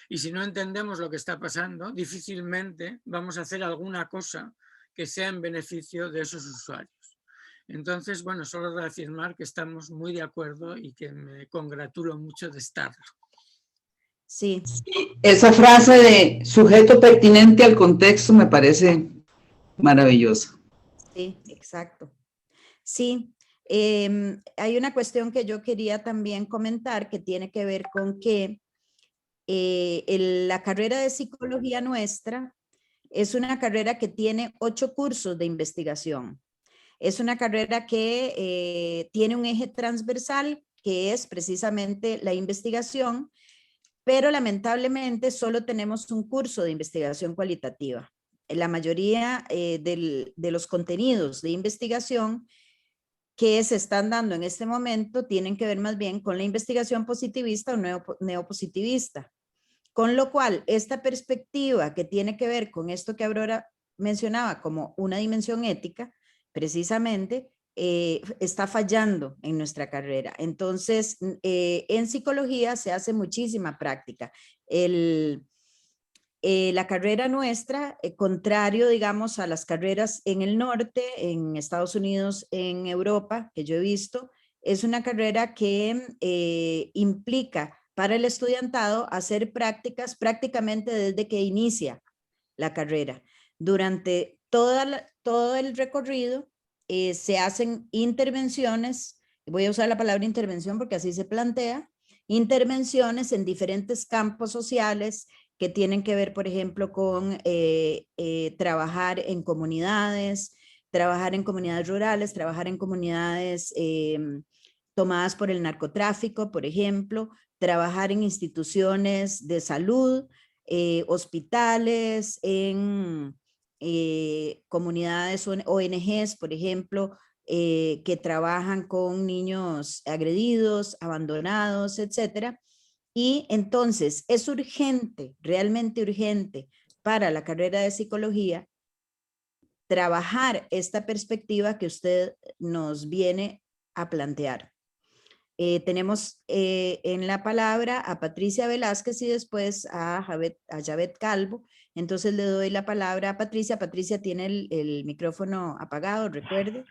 Y si no entendemos lo que está pasando, difícilmente vamos a hacer alguna cosa que sea en beneficio de esos usuarios. Entonces, bueno, solo reafirmar que estamos muy de acuerdo y que me congratulo mucho de estarlo. Sí. Esa frase de sujeto pertinente al contexto me parece maravillosa. Sí, exacto. Sí, hay una cuestión que yo quería también comentar que tiene que ver con que la carrera de psicología nuestra es una carrera que tiene 8 cursos de investigación. Es una carrera que tiene un eje transversal que es precisamente la investigación, pero lamentablemente solo tenemos un curso de investigación cualitativa. la mayoría de los contenidos de investigación que se están dando en este momento tienen que ver más bien con la investigación positivista o neopositivista. Con lo cual, esta perspectiva que tiene que ver con esto que Aurora mencionaba como una dimensión ética, precisamente, está fallando en nuestra carrera. Entonces, en psicología se hace muchísima práctica. La carrera nuestra, contrario, digamos, a las carreras en el norte, en Estados Unidos, en Europa, que yo he visto, es una carrera que implica para el estudiantado hacer prácticas prácticamente desde que inicia la carrera. Durante todo el recorrido se hacen intervenciones, voy a usar la palabra intervención porque así se plantea, intervenciones en diferentes campos sociales que tienen que ver, por ejemplo, con trabajar en comunidades rurales, trabajar en comunidades tomadas por el narcotráfico, por ejemplo, trabajar en instituciones de salud, hospitales, en comunidades, ONGs, por ejemplo, que trabajan con niños agredidos, abandonados, etcétera. Y entonces es urgente, realmente urgente para la carrera de psicología trabajar esta perspectiva que usted nos viene a plantear. Tenemos en la palabra a Patricia Velázquez y después a Javed Calvo. Entonces le doy la palabra a Patricia. Patricia tiene el micrófono apagado, recuerde.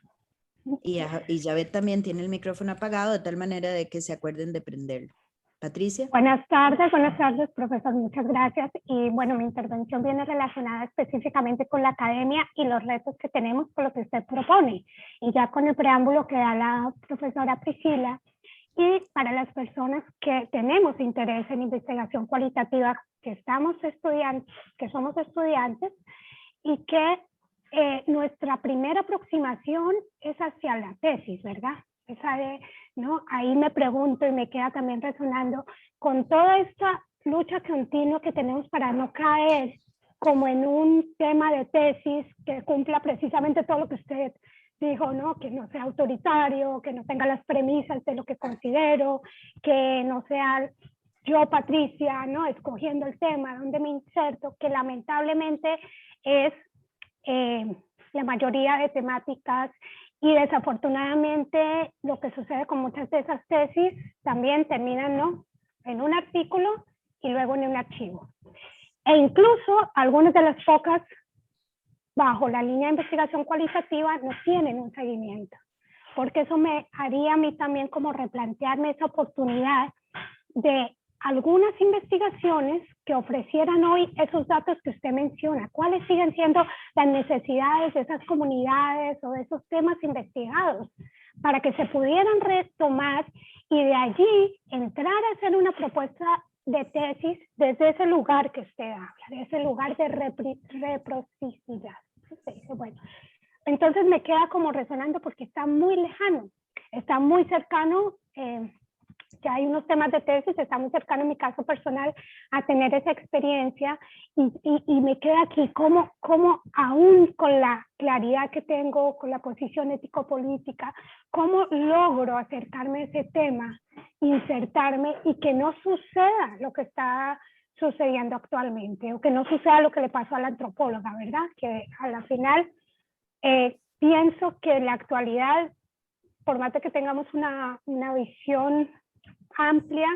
Y Javed también tiene el micrófono apagado, de tal manera de que se acuerden de prenderlo. Patricia. Buenas tardes, profesor, muchas gracias. Y bueno, mi intervención viene relacionada específicamente con la academia y los retos que tenemos con lo que usted propone. Y ya con el preámbulo que da la profesora Priscila, y para las personas que tenemos interés en investigación cualitativa, que somos estudiantes, y que nuestra primera aproximación es hacia la tesis, ¿verdad? ¿no? Ahí me pregunto y me queda también resonando con toda esta lucha continua que tenemos para no caer como en un tema de tesis que cumpla precisamente todo lo que usted dijo, ¿no? Que no sea autoritario, que no tenga las premisas de lo que considero, que no sea yo, Patricia, ¿no? Escogiendo el tema, donde me inserto, que lamentablemente es la mayoría de temáticas. Y desafortunadamente lo que sucede con muchas de esas tesis también terminan, ¿no?, en un artículo y luego en un archivo. E incluso algunas de las pocas bajo la línea de investigación cualitativa no tienen un seguimiento. Porque eso me haría a mí también como replantearme esa oportunidad de algunas investigaciones que ofrecieran hoy esos datos que usted menciona. ¿Cuáles siguen siendo las necesidades de esas comunidades o de esos temas investigados para que se pudieran retomar y de allí entrar a hacer una propuesta de tesis desde ese lugar que usted habla, de ese lugar de reciprocidad? Bueno, entonces me queda como resonando porque está muy lejano, está muy cercano. Ya hay unos temas de tesis, está muy cercano en mi caso personal a tener esa experiencia y me queda aquí como aún con la claridad que tengo, con la posición ético-política, cómo logro acercarme a ese tema, insertarme y que no suceda lo que está sucediendo actualmente o que no suceda lo que le pasó a la antropóloga, ¿verdad? Que a la final pienso que en la actualidad, por más de que tengamos una visión amplia,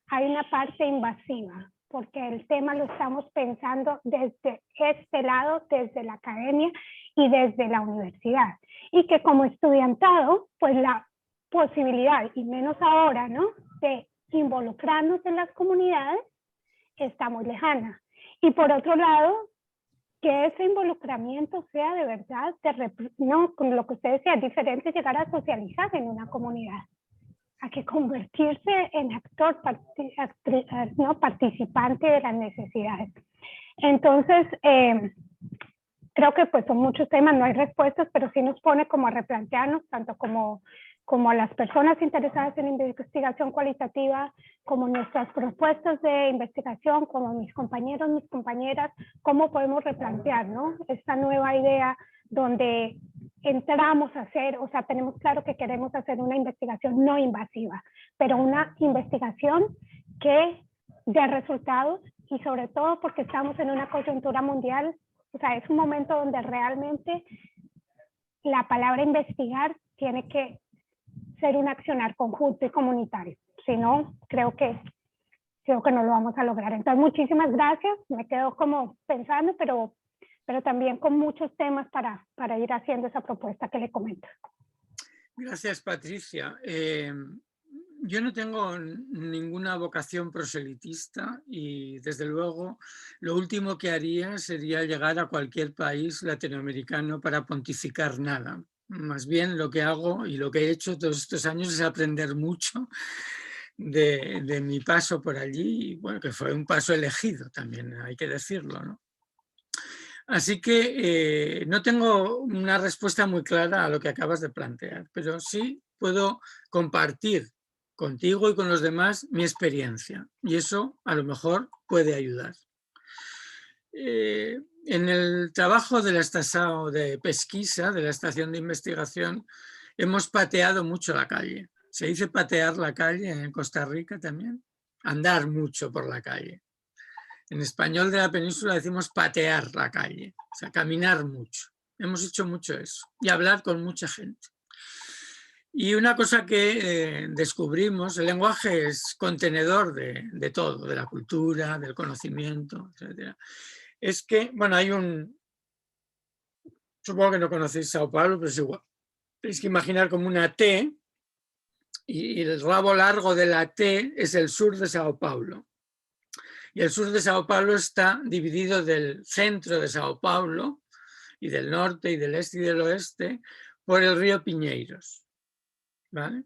hay una parte invasiva, porque el tema lo estamos pensando desde este lado, desde la academia y desde la universidad. Y que como estudiantado, pues la posibilidad, y menos ahora, ¿no?, de involucrarnos en las comunidades está muy lejana. Y por otro lado, que ese involucramiento sea de verdad, no, con lo que usted decía, es diferente llegar a socializar en una comunidad, a que convertirse en actor, no, participante de las necesidades. Entonces, creo que pues son muchos temas, no hay respuestas, pero sí nos pone como a replantearnos, tanto como como las personas interesadas en investigación cualitativa, como nuestras propuestas de investigación, como mis compañeros, mis compañeras, cómo podemos replantear, ¿no? Esta nueva idea donde entramos a hacer, o sea, tenemos claro que queremos hacer una investigación no invasiva, pero una investigación que dé resultados, y sobre todo porque estamos en una coyuntura mundial, o sea, es un momento donde realmente la palabra investigar tiene que ser un accionar conjunto y comunitario. Si no, creo que no lo vamos a lograr. Entonces, muchísimas gracias. Me quedo como pensando, pero también con muchos temas para ir haciendo esa propuesta que le comento. Gracias, Patricia. Yo no tengo ninguna vocación proselitista y, desde luego, lo último que haría sería llegar a cualquier país latinoamericano para pontificar nada. Más bien lo que hago y lo que he hecho todos estos años es aprender mucho de mi paso por allí, y bueno, que fue un paso elegido también, hay que decirlo, ¿no? Así que no tengo una respuesta muy clara a lo que acabas de plantear, pero sí puedo compartir contigo y con los demás mi experiencia, y eso a lo mejor puede ayudar. En el trabajo de la estación de pesquisa, de la estación de investigación, hemos pateado mucho la calle. Se dice patear la calle en Costa Rica también, andar mucho por la calle. En español de la península decimos patear la calle, o sea, caminar mucho. Hemos hecho mucho eso y hablar con mucha gente. Y una cosa que descubrimos, el lenguaje es contenedor de todo, de la cultura, del conocimiento, etc. Es que, bueno, hay supongo que no conocéis Sao Paulo, pero es igual. Tenéis que imaginar como una T, y el rabo largo de la T es el sur de Sao Paulo. Y el sur de Sao Paulo está dividido del centro de Sao Paulo y del norte y del este y del oeste por el río Pinheiros, ¿vale?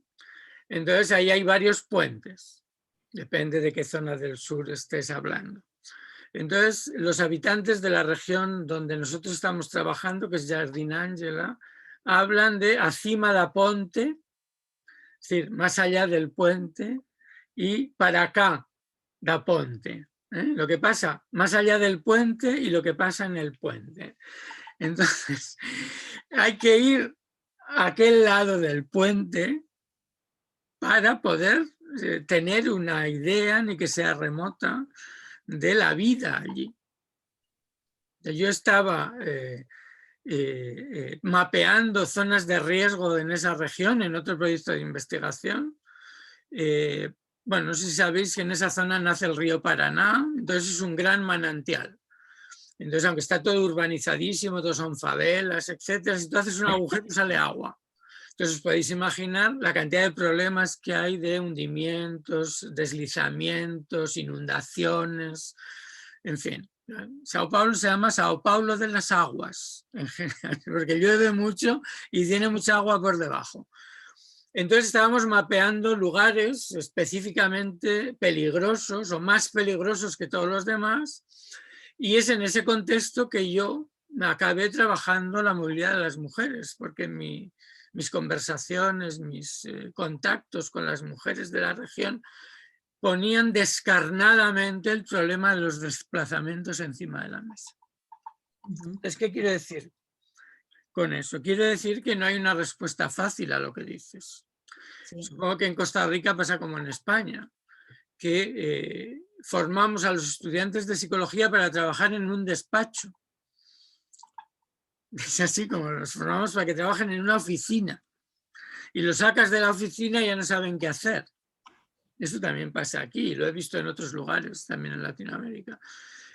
Entonces ahí hay varios puentes, depende de qué zona del sur estés hablando. Entonces los habitantes de la región donde nosotros estamos trabajando, que es Jardim Ángela, hablan de acima da ponte, es decir, más allá del puente, y para acá da ponte. Lo que pasa más allá del puente y lo que pasa en el puente. Entonces, hay que ir a aquel lado del puente para poder tener una idea, ni que sea remota, de la vida allí. Yo estaba mapeando zonas de riesgo en esa región, en otro proyecto de investigación. Bueno, no sé si sabéis que en esa zona nace el río Paraná, entonces es un gran manantial. Entonces, aunque está todo urbanizadísimo, todos son favelas, etcétera, si tú haces un agujero sale agua. Entonces os podéis imaginar la cantidad de problemas que hay de hundimientos, deslizamientos, inundaciones, en fin. Sao Paulo se llama Sao Paulo de las aguas, en general, porque llueve mucho y tiene mucha agua por debajo. Entonces estábamos mapeando lugares específicamente peligrosos o más peligrosos que todos los demás, y es en ese contexto que yo acabé trabajando la movilidad de las mujeres, porque mis conversaciones, mis contactos con las mujeres de la región ponían descarnadamente el problema de los desplazamientos encima de la mesa. Entonces, ¿qué quiero decir con eso? Quiero decir que no hay una respuesta fácil a lo que dices. Sí. Supongo que en Costa Rica pasa como en España, que formamos a los estudiantes de psicología para trabajar en un despacho. Es así como los formamos para que trabajen en una oficina. Y los sacas de la oficina y ya no saben qué hacer. Eso también pasa aquí, lo he visto en otros lugares, también en Latinoamérica.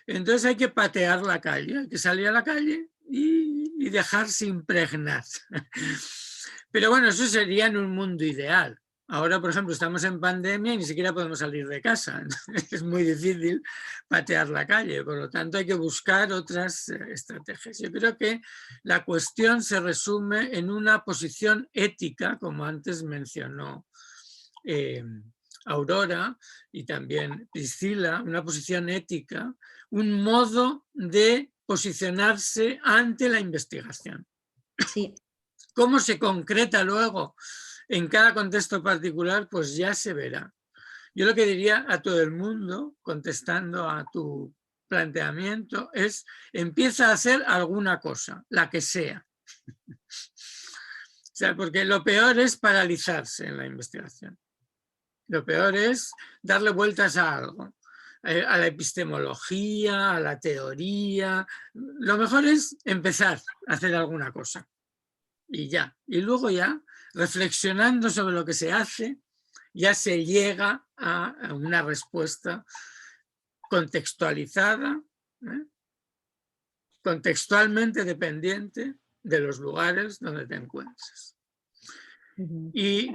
Entonces hay que patear la calle, hay que salir a la calle y dejarse impregnar. Pero bueno, eso sería en un mundo ideal. Ahora, por ejemplo, estamos en pandemia y ni siquiera podemos salir de casa. Es muy difícil patear la calle, por lo tanto hay que buscar otras estrategias. Yo creo que la cuestión se resume en una posición ética, como antes mencionó Aurora y también Priscila, una posición ética, un modo de posicionarse ante la investigación. Sí. ¿Cómo se concreta luego en cada contexto particular, pues ya se verá. Yo lo que diría a todo el mundo, contestando a tu planteamiento, es empieza a hacer alguna cosa, la que sea. O sea, porque lo peor es paralizarse en la investigación. Lo peor es darle vueltas a algo, a la epistemología, a la teoría. Lo mejor es empezar a hacer alguna cosa y ya. Y luego ya, reflexionando sobre lo que se hace, ya se llega a una respuesta contextualizada, contextualmente dependiente de los lugares donde te encuentres. Y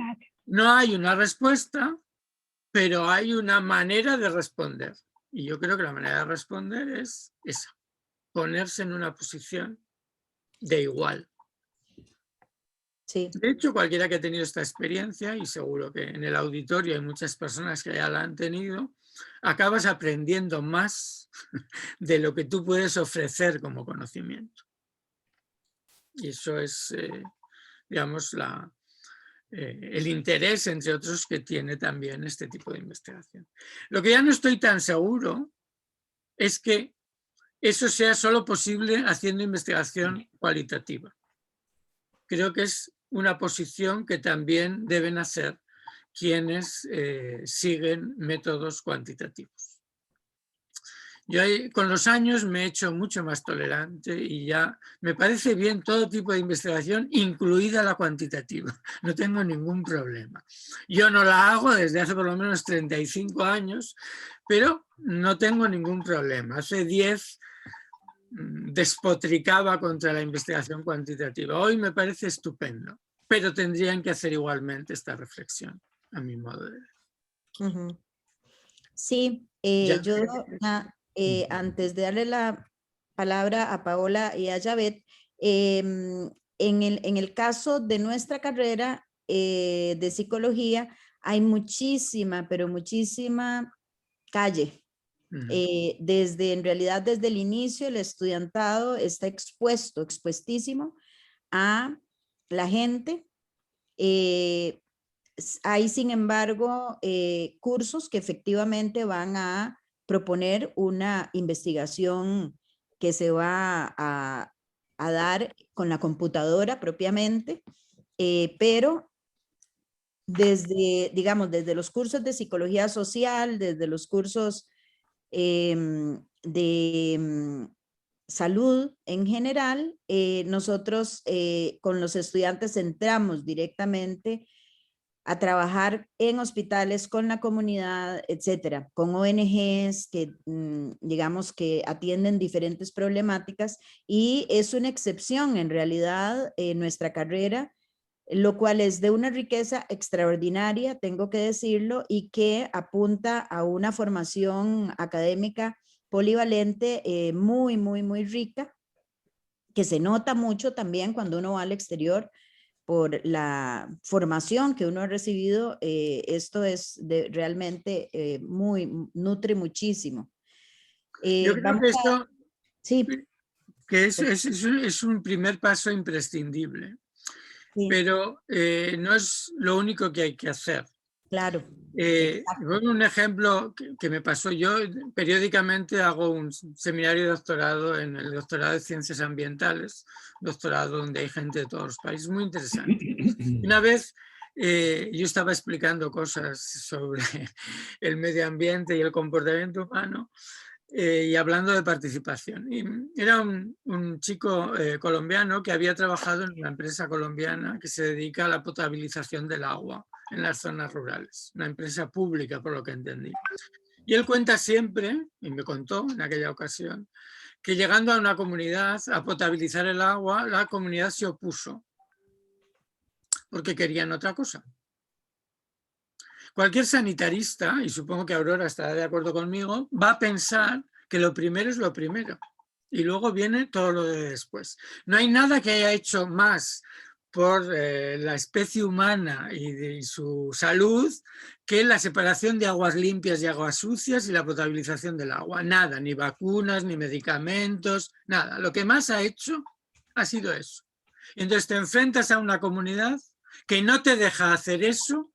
no hay una respuesta, pero hay una manera de responder. Y yo creo que la manera de responder es esa, ponerse en una posición de igual. Sí. De hecho, cualquiera que ha tenido esta experiencia, y seguro que en el auditorio hay muchas personas que ya la han tenido, acabas aprendiendo más de lo que tú puedes ofrecer como conocimiento. Y eso es, digamos, el interés, entre otros, que tiene también este tipo de investigación. Lo que ya no estoy tan seguro es que eso sea solo posible haciendo investigación cualitativa. Creo que es una posición que también deben hacer quienes siguen métodos cuantitativos. Yo con los años me he hecho mucho más tolerante y ya me parece bien todo tipo de investigación, incluida la cuantitativa. No tengo ningún problema. Yo no la hago desde hace por lo menos 35 años, pero no tengo ningún problema. Hace 10 despotricaba contra la investigación cuantitativa. Hoy me parece estupendo, pero tendrían que hacer igualmente esta reflexión, a mi modo de ver. Sí, yo antes de darle la palabra a Paola y a Yavet, en el caso de nuestra carrera de psicología hay muchísima, pero muchísima calle. En realidad desde el inicio el estudiantado está expuestísimo a la gente. Hay sin embargo cursos que efectivamente van a proponer una investigación que se va a dar con la computadora propiamente, pero desde, digamos, desde los cursos de psicología social, desde los cursos de salud en general, nosotros con los estudiantes entramos directamente a trabajar en hospitales con la comunidad, etcétera, con ONGs que digamos que atienden diferentes problemáticas, y es una excepción en realidad en nuestra carrera, lo cual es de una riqueza extraordinaria, tengo que decirlo, y que apunta a una formación académica polivalente muy, muy, muy rica, que se nota mucho también cuando uno va al exterior por la formación que uno ha recibido. Esto es realmente nutre muchísimo. Yo creo que esto sí. que es un primer paso imprescindible, sí, pero no es lo único que hay que hacer. Claro. Un ejemplo que me pasó, yo periódicamente hago un seminario de doctorado en el doctorado de Ciencias Ambientales, doctorado donde hay gente de todos los países, muy interesante. Una vez yo estaba explicando cosas sobre el medio ambiente y el comportamiento humano y hablando de participación. Y era un chico colombiano que había trabajado en una empresa colombiana que se dedica a la potabilización del agua en las zonas rurales, una empresa pública por lo que entendí. Y él cuenta siempre, y me contó en aquella ocasión, que llegando a una comunidad a potabilizar el agua, la comunidad se opuso porque querían otra cosa. Cualquier sanitarista, y supongo que Aurora estará de acuerdo conmigo, va a pensar que lo primero es lo primero y luego viene todo lo de después. No hay nada que haya hecho más por la especie humana y su salud que la separación de aguas limpias y aguas sucias y la potabilización del agua. Nada, ni vacunas, ni medicamentos, nada. Lo que más ha hecho ha sido eso. Entonces te enfrentas a una comunidad que no te deja hacer eso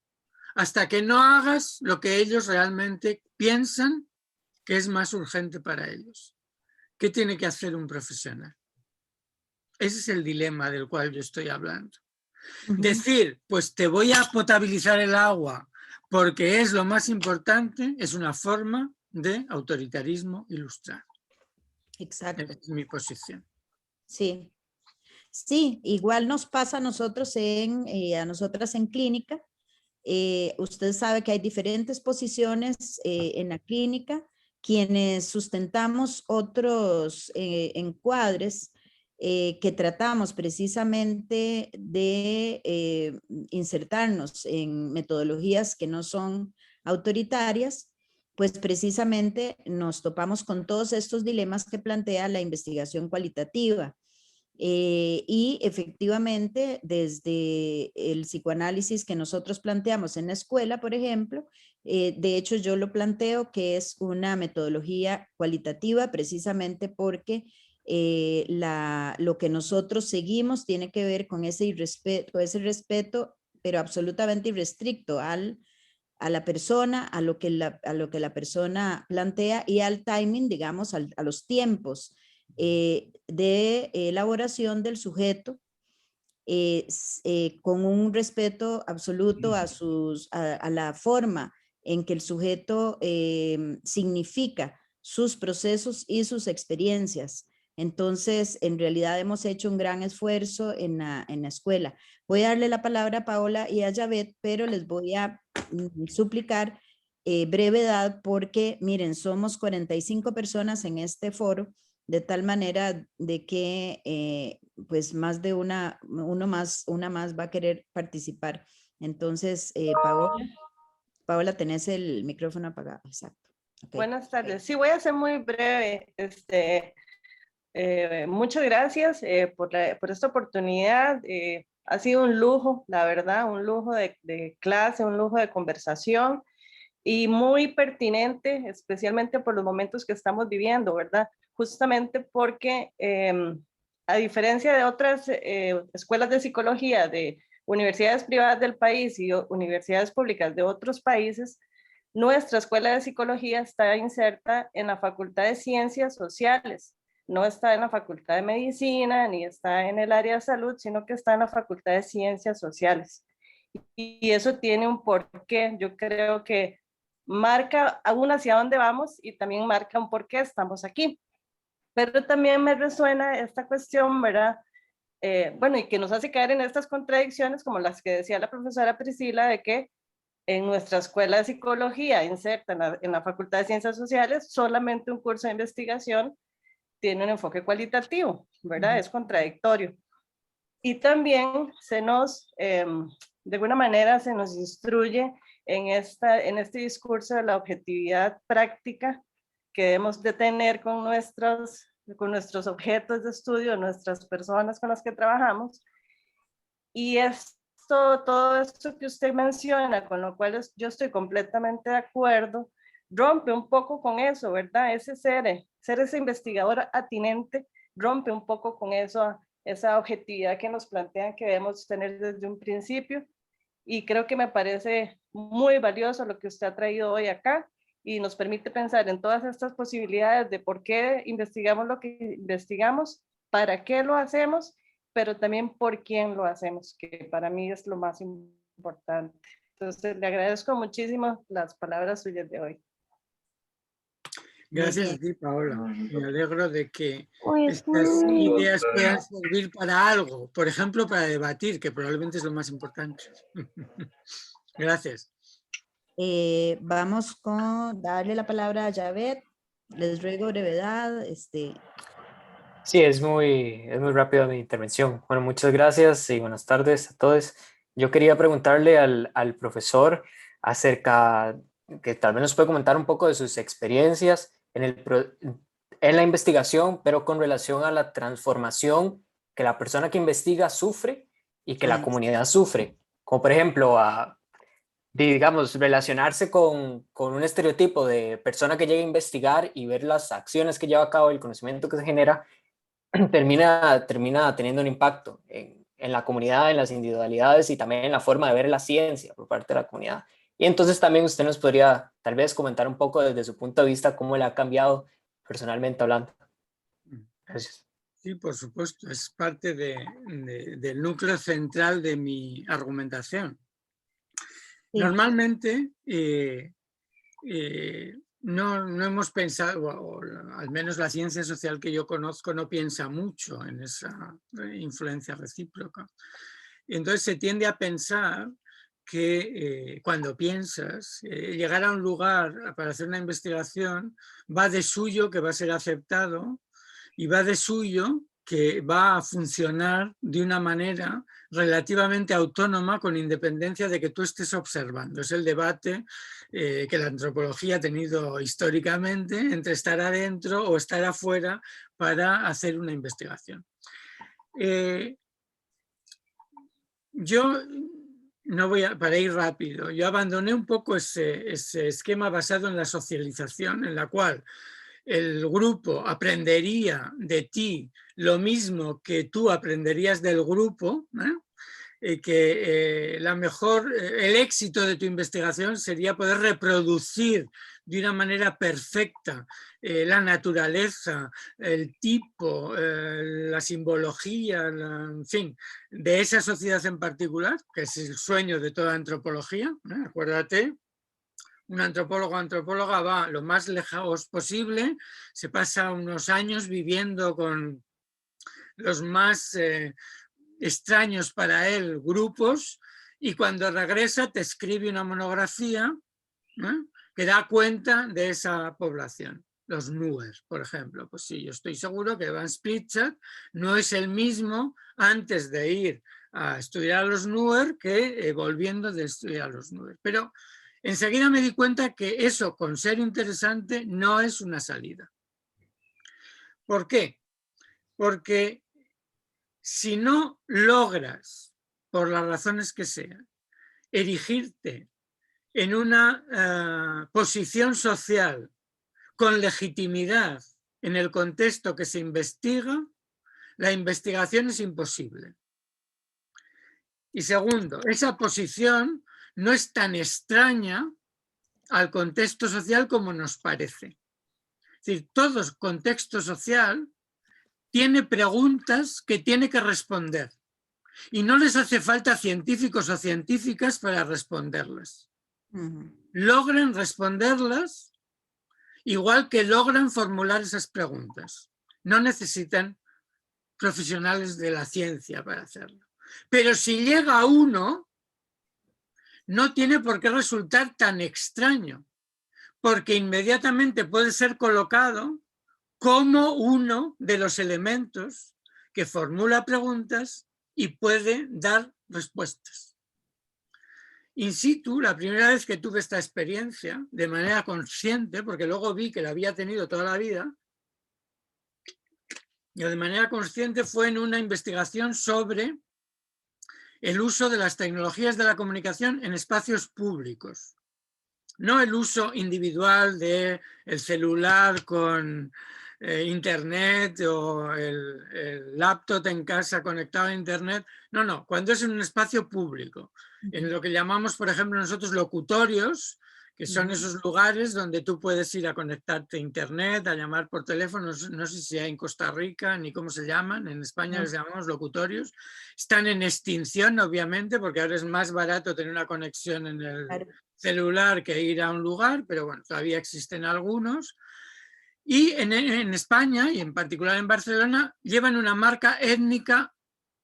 hasta que no hagas lo que ellos realmente piensan que es más urgente para ellos. ¿Qué tiene que hacer un profesional? Ese es el dilema del cual yo estoy hablando. Decir, pues te voy a potabilizar el agua porque es lo más importante, es una forma de autoritarismo ilustrado. Exacto. Esa es mi posición. Sí. Sí, igual nos pasa a nosotros a nosotras en clínica. Usted sabe que hay diferentes posiciones en la clínica. Quienes sustentamos otros encuadres que tratamos precisamente de insertarnos en metodologías que no son autoritarias, pues precisamente nos topamos con todos estos dilemas que plantea la investigación cualitativa. Y efectivamente, desde el psicoanálisis que nosotros planteamos en la escuela, por ejemplo, de hecho yo lo planteo que es una metodología cualitativa precisamente porque lo que nosotros seguimos tiene que ver con ese respeto, pero absolutamente irrestricto a la persona, a lo que la persona plantea y al timing, digamos, a los tiempos de elaboración del sujeto con un respeto absoluto a la forma en que el sujeto significa sus procesos y sus experiencias. Entonces, en realidad hemos hecho un gran esfuerzo en la escuela. Voy a darle la palabra a Paola y a Yavet, pero les voy a suplicar brevedad porque, miren, somos 45 personas en este foro, de tal manera de que pues más de una más va a querer participar. Entonces, Paola, tenés el micrófono apagado. Exacto. Okay. Buenas tardes. Sí, voy a ser muy breve. Muchas gracias por esta oportunidad. Ha sido un lujo, la verdad, un lujo de clase, un lujo de conversación y muy pertinente, especialmente por los momentos que estamos viviendo, ¿verdad? Justamente porque, a diferencia de otras escuelas de psicología de universidades privadas del país y universidades públicas de otros países, nuestra escuela de psicología está inserta en la Facultad de Ciencias Sociales. No está en la Facultad de Medicina, ni está en el área de salud, sino que está en la Facultad de Ciencias Sociales. Y eso tiene un porqué. Yo creo que marca aún hacia dónde vamos y también marca un por qué estamos aquí. Pero también me resuena esta cuestión, ¿verdad? Bueno, y que nos hace caer en estas contradicciones, como las que decía la profesora Priscila, de que en nuestra escuela de psicología, inserta en la Facultad de Ciencias Sociales, solamente un curso de investigación tiene un enfoque cualitativo, ¿verdad? Es contradictorio. Y también de alguna manera se nos instruye en este discurso de la objetividad práctica que debemos de tener con nuestros objetos de estudio, nuestras personas con las que trabajamos. Y todo esto que usted menciona, con lo cual yo estoy completamente de acuerdo, rompe un poco con eso, ¿verdad? Ser ese investigador atinente, rompe un poco con eso, esa objetividad que nos plantean que debemos tener desde un principio. Y creo que me parece muy valioso lo que usted ha traído hoy acá y nos permite pensar en todas estas posibilidades de por qué investigamos lo que investigamos, para qué lo hacemos, pero también por quién lo hacemos, que para mí es lo más importante. Entonces, le agradezco muchísimo las palabras suyas de hoy. Gracias a ti, Paola. Me alegro de que estas ideas puedan servir para algo, por ejemplo, para debatir, que probablemente es lo más importante. Gracias. Vamos con darle la palabra a Yavet. Les ruego brevedad. Sí, es muy rápido mi intervención. Bueno, muchas gracias y buenas tardes a todos. Yo quería preguntarle al profesor acerca, que tal vez nos puede comentar un poco de sus experiencias en la investigación, pero con relación a la transformación que la persona que investiga sufre y que la comunidad sufre. Como por ejemplo, digamos, relacionarse con un estereotipo de persona que llega a investigar y ver las acciones que lleva a cabo, el conocimiento que se genera, termina teniendo un impacto en la comunidad, en las individualidades y también en la forma de ver la ciencia por parte de la comunidad. Y entonces también usted nos podría tal vez comentar un poco desde su punto de vista cómo le ha cambiado personalmente hablando. Gracias. Sí, por supuesto, es parte del núcleo central de mi argumentación. Sí. Normalmente no hemos pensado, o al menos la ciencia social que yo conozco no piensa mucho en esa influencia recíproca. Y entonces se tiende a pensar que cuando piensas, llegar a un lugar para hacer una investigación va de suyo que va a ser aceptado y va de suyo que va a funcionar de una manera relativamente autónoma con independencia de que tú estés observando. Es el debate que la antropología ha tenido históricamente entre estar adentro o estar afuera para hacer una investigación. Yo no voy a, para ir rápido, yo abandoné un poco ese esquema basado en la socialización, en la cual el grupo aprendería de ti lo mismo que tú aprenderías del grupo, que el éxito de tu investigación sería poder reproducir de una manera perfecta la naturaleza, el tipo, la simbología, en fin, de esa sociedad en particular, que es el sueño de toda antropología. Acuérdate, un antropólogo o antropóloga va lo más lejos posible, se pasa unos años viviendo con los más extraños para él grupos y cuando regresa te escribe una monografía que da cuenta de esa población. Los Nuer, por ejemplo. Pues sí, yo estoy seguro que Evans Pritchard no es el mismo antes de ir a estudiar a los Nuer que volviendo de estudiar a los Nuer. Pero enseguida me di cuenta que eso, con ser interesante, no es una salida. ¿Por qué? Porque si no logras, por las razones que sean, erigirte en una posición social con legitimidad en el contexto que se investiga, la investigación es imposible. Y segundo, esa posición no es tan extraña al contexto social como nos parece. Es decir, todo contexto social tiene preguntas que tiene que responder y no les hace falta científicos o científicas para responderlas. Logran responderlas igual que logran formular esas preguntas. No necesitan profesionales de la ciencia para hacerlo. Pero si llega uno, no tiene por qué resultar tan extraño, porque inmediatamente puede ser colocado como uno de los elementos que formula preguntas y puede dar respuestas. In situ, la primera vez que tuve esta experiencia, de manera consciente, porque luego vi que la había tenido toda la vida, y de manera consciente fue en una investigación sobre el uso de las tecnologías de la comunicación en espacios públicos. No el uso individual del celular con internet o el laptop en casa conectado a internet. No, cuando es en un espacio público, en lo que llamamos, por ejemplo, nosotros locutorios, que son esos lugares donde tú puedes ir a conectarte a internet, a llamar por teléfono, no sé si hay en Costa Rica ni cómo se llaman, en España les llamamos locutorios, están en extinción obviamente porque ahora es más barato tener una conexión en el celular que ir a un lugar, pero bueno, todavía existen algunos. Y en España, y en particular en Barcelona, llevan una marca étnica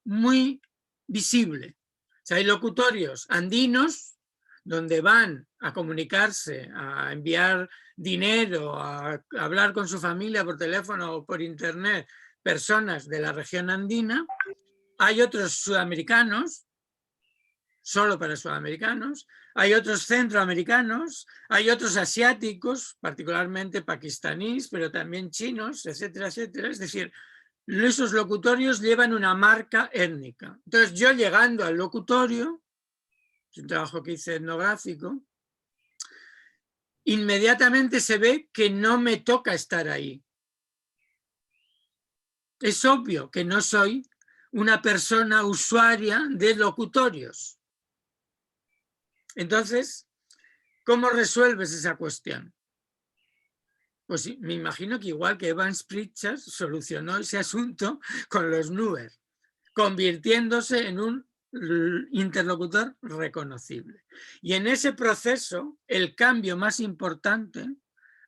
muy visible. O sea, hay locutorios andinos donde van a comunicarse, a enviar dinero, a hablar con su familia por teléfono o por internet, personas de la región andina. Hay otros sudamericanos, solo para sudamericanos, hay otros centroamericanos, hay otros asiáticos, particularmente pakistaníes, pero también chinos, etcétera, etcétera. Es decir, esos locutorios llevan una marca étnica. Entonces yo llegando al locutorio, es un trabajo que hice etnográfico, inmediatamente se ve que no me toca estar ahí. Es obvio que no soy una persona usuaria de locutorios. Entonces, ¿cómo resuelves esa cuestión? Pues me imagino que igual que Evans Pritchard solucionó ese asunto con los NUER, convirtiéndose en un interlocutor reconocible. Y en ese proceso, el cambio más importante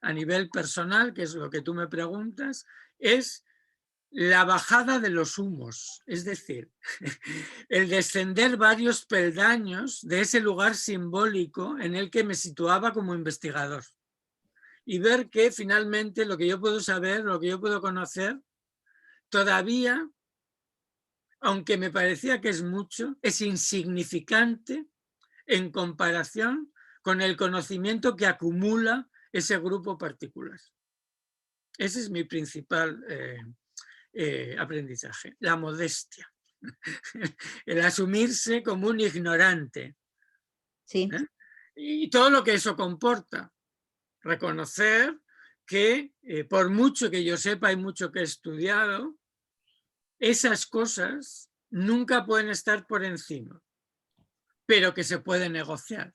a nivel personal, que es lo que tú me preguntas, es la bajada de los humos, es decir, el descender varios peldaños de ese lugar simbólico en el que me situaba como investigador y ver que finalmente lo que yo puedo saber, lo que yo puedo conocer, todavía, aunque me parecía que es mucho, es insignificante en comparación con el conocimiento que acumula ese grupo particular. Ese es mi principal aprendizaje, la modestia, el asumirse como un ignorante. Sí. Y todo lo que eso comporta, reconocer que por mucho que yo sepa y mucho que he estudiado, esas cosas nunca pueden estar por encima, pero que se puede negociar.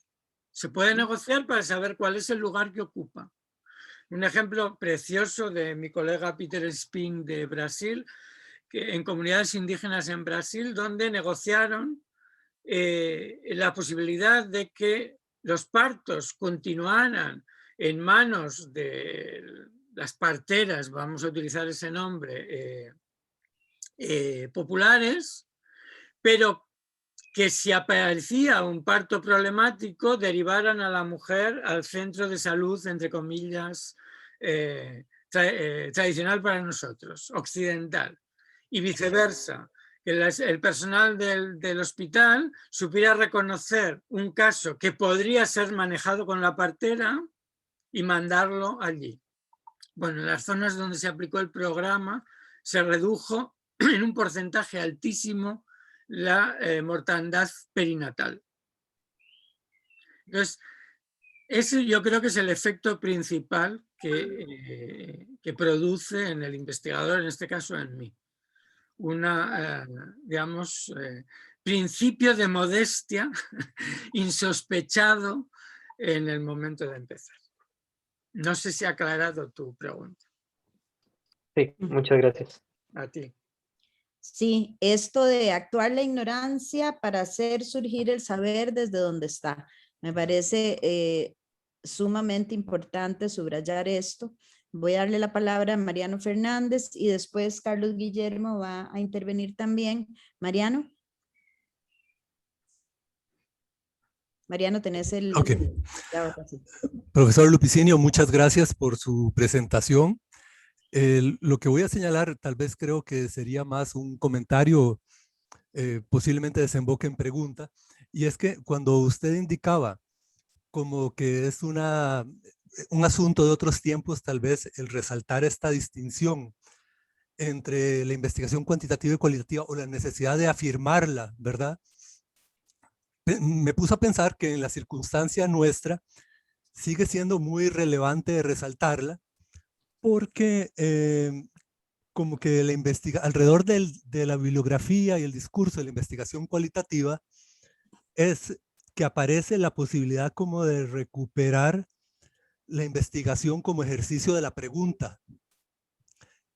Se puede negociar para saber cuál es el lugar que ocupa. Un ejemplo precioso de mi colega Peter Spink de Brasil, que en comunidades indígenas en Brasil, donde negociaron la posibilidad de que los partos continuaran en manos de las parteras, vamos a utilizar ese nombre, populares, pero que si aparecía un parto problemático derivaran a la mujer al centro de salud, entre comillas, tradicional para nosotros, occidental, y viceversa, que el personal del hospital supiera reconocer un caso que podría ser manejado con la partera y mandarlo allí. Bueno, en las zonas donde se aplicó el programa se redujo en un porcentaje altísimo la mortandad perinatal. Entonces, ese yo creo que es el efecto principal que produce en el investigador, en este caso en mí. Una, digamos, principio de modestia insospechado en el momento de empezar. No sé si ha aclarado tu pregunta. Sí, muchas gracias. A ti. Sí, esto de actuar la ignorancia para hacer surgir el saber desde donde está. Me parece sumamente importante subrayar esto. Voy a darle la palabra a Mariano Fernández y después Carlos Guillermo va a intervenir también. Mariano. Mariano, tenés el... Ok. Ya, Profesor Lupicinio, muchas gracias por su presentación. Lo que voy a señalar tal vez creo que sería más un comentario, posiblemente desemboque en pregunta, y es que cuando usted indicaba como que es un asunto de otros tiempos, tal vez el resaltar esta distinción entre la investigación cuantitativa y cualitativa o la necesidad de afirmarla, ¿verdad? Me puso a pensar que en la circunstancia nuestra sigue siendo muy relevante resaltarla, porque como que alrededor de la bibliografía y el discurso de la investigación cualitativa es que aparece la posibilidad como de recuperar la investigación como ejercicio de la pregunta,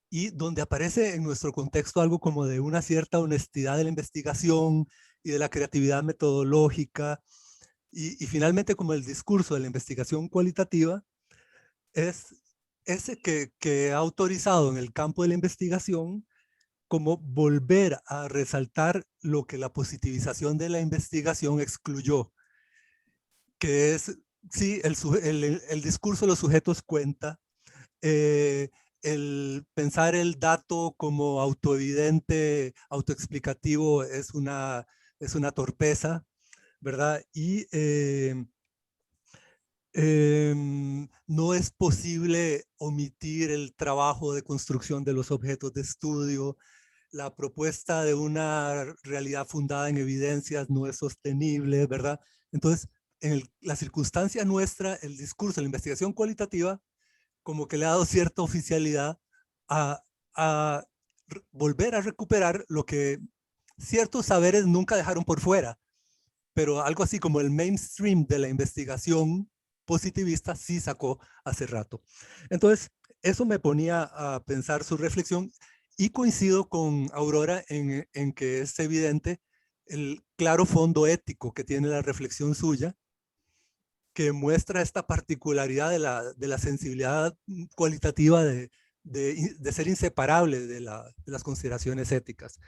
y donde aparece en nuestro contexto algo como de una cierta honestidad de la investigación y de la creatividad metodológica, y finalmente como el discurso de la investigación cualitativa es ese que ha autorizado en el campo de la investigación como volver a resaltar lo que la positivización de la investigación excluyó, que es, sí, el discurso de los sujetos cuenta, el pensar el dato como autoevidente, autoexplicativo es una torpeza, ¿verdad? Y no es posible omitir el trabajo de construcción de los objetos de estudio. La propuesta de una realidad fundada en evidencias no es sostenible, ¿verdad? Entonces, en la circunstancia nuestra, el discurso de la investigación cualitativa como que le ha dado cierta oficialidad a volver a recuperar lo que ciertos saberes nunca dejaron por fuera, pero algo así como el mainstream de la investigación positivista sí sacó hace rato. Entonces, eso me ponía a pensar su reflexión y coincido con Aurora en que es evidente el claro fondo ético que tiene la reflexión suya, que muestra esta particularidad de la sensibilidad cualitativa de ser inseparable de las consideraciones éticas.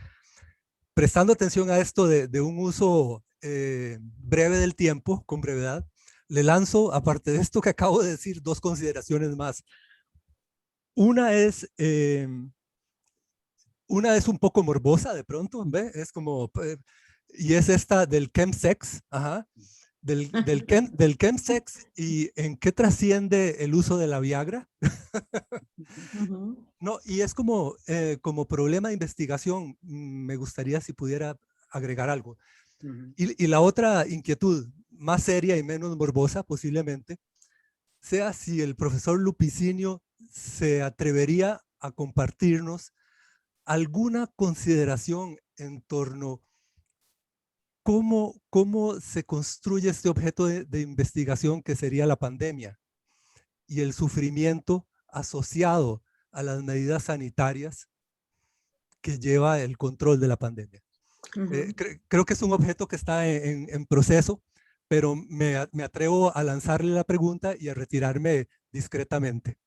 Prestando atención a esto de un uso breve del tiempo, con brevedad, le lanzo, aparte de esto que acabo de decir, dos consideraciones más. Una es un poco morbosa de pronto, ¿ve? Es como, y es esta del chemsex, ajá, del chemsex y en qué trasciende el uso de la Viagra. No, y es como, como problema de investigación, me gustaría si pudiera agregar algo. Y la otra inquietud, más seria y menos morbosa posiblemente, sea si el profesor Lupicinio se atrevería a compartirnos alguna consideración en torno cómo se construye este objeto de investigación que sería la pandemia y el sufrimiento asociado a las medidas sanitarias que lleva el control de la pandemia. Creo que es un objeto que está en proceso, pero me atrevo a lanzarle la pregunta y a retirarme discretamente.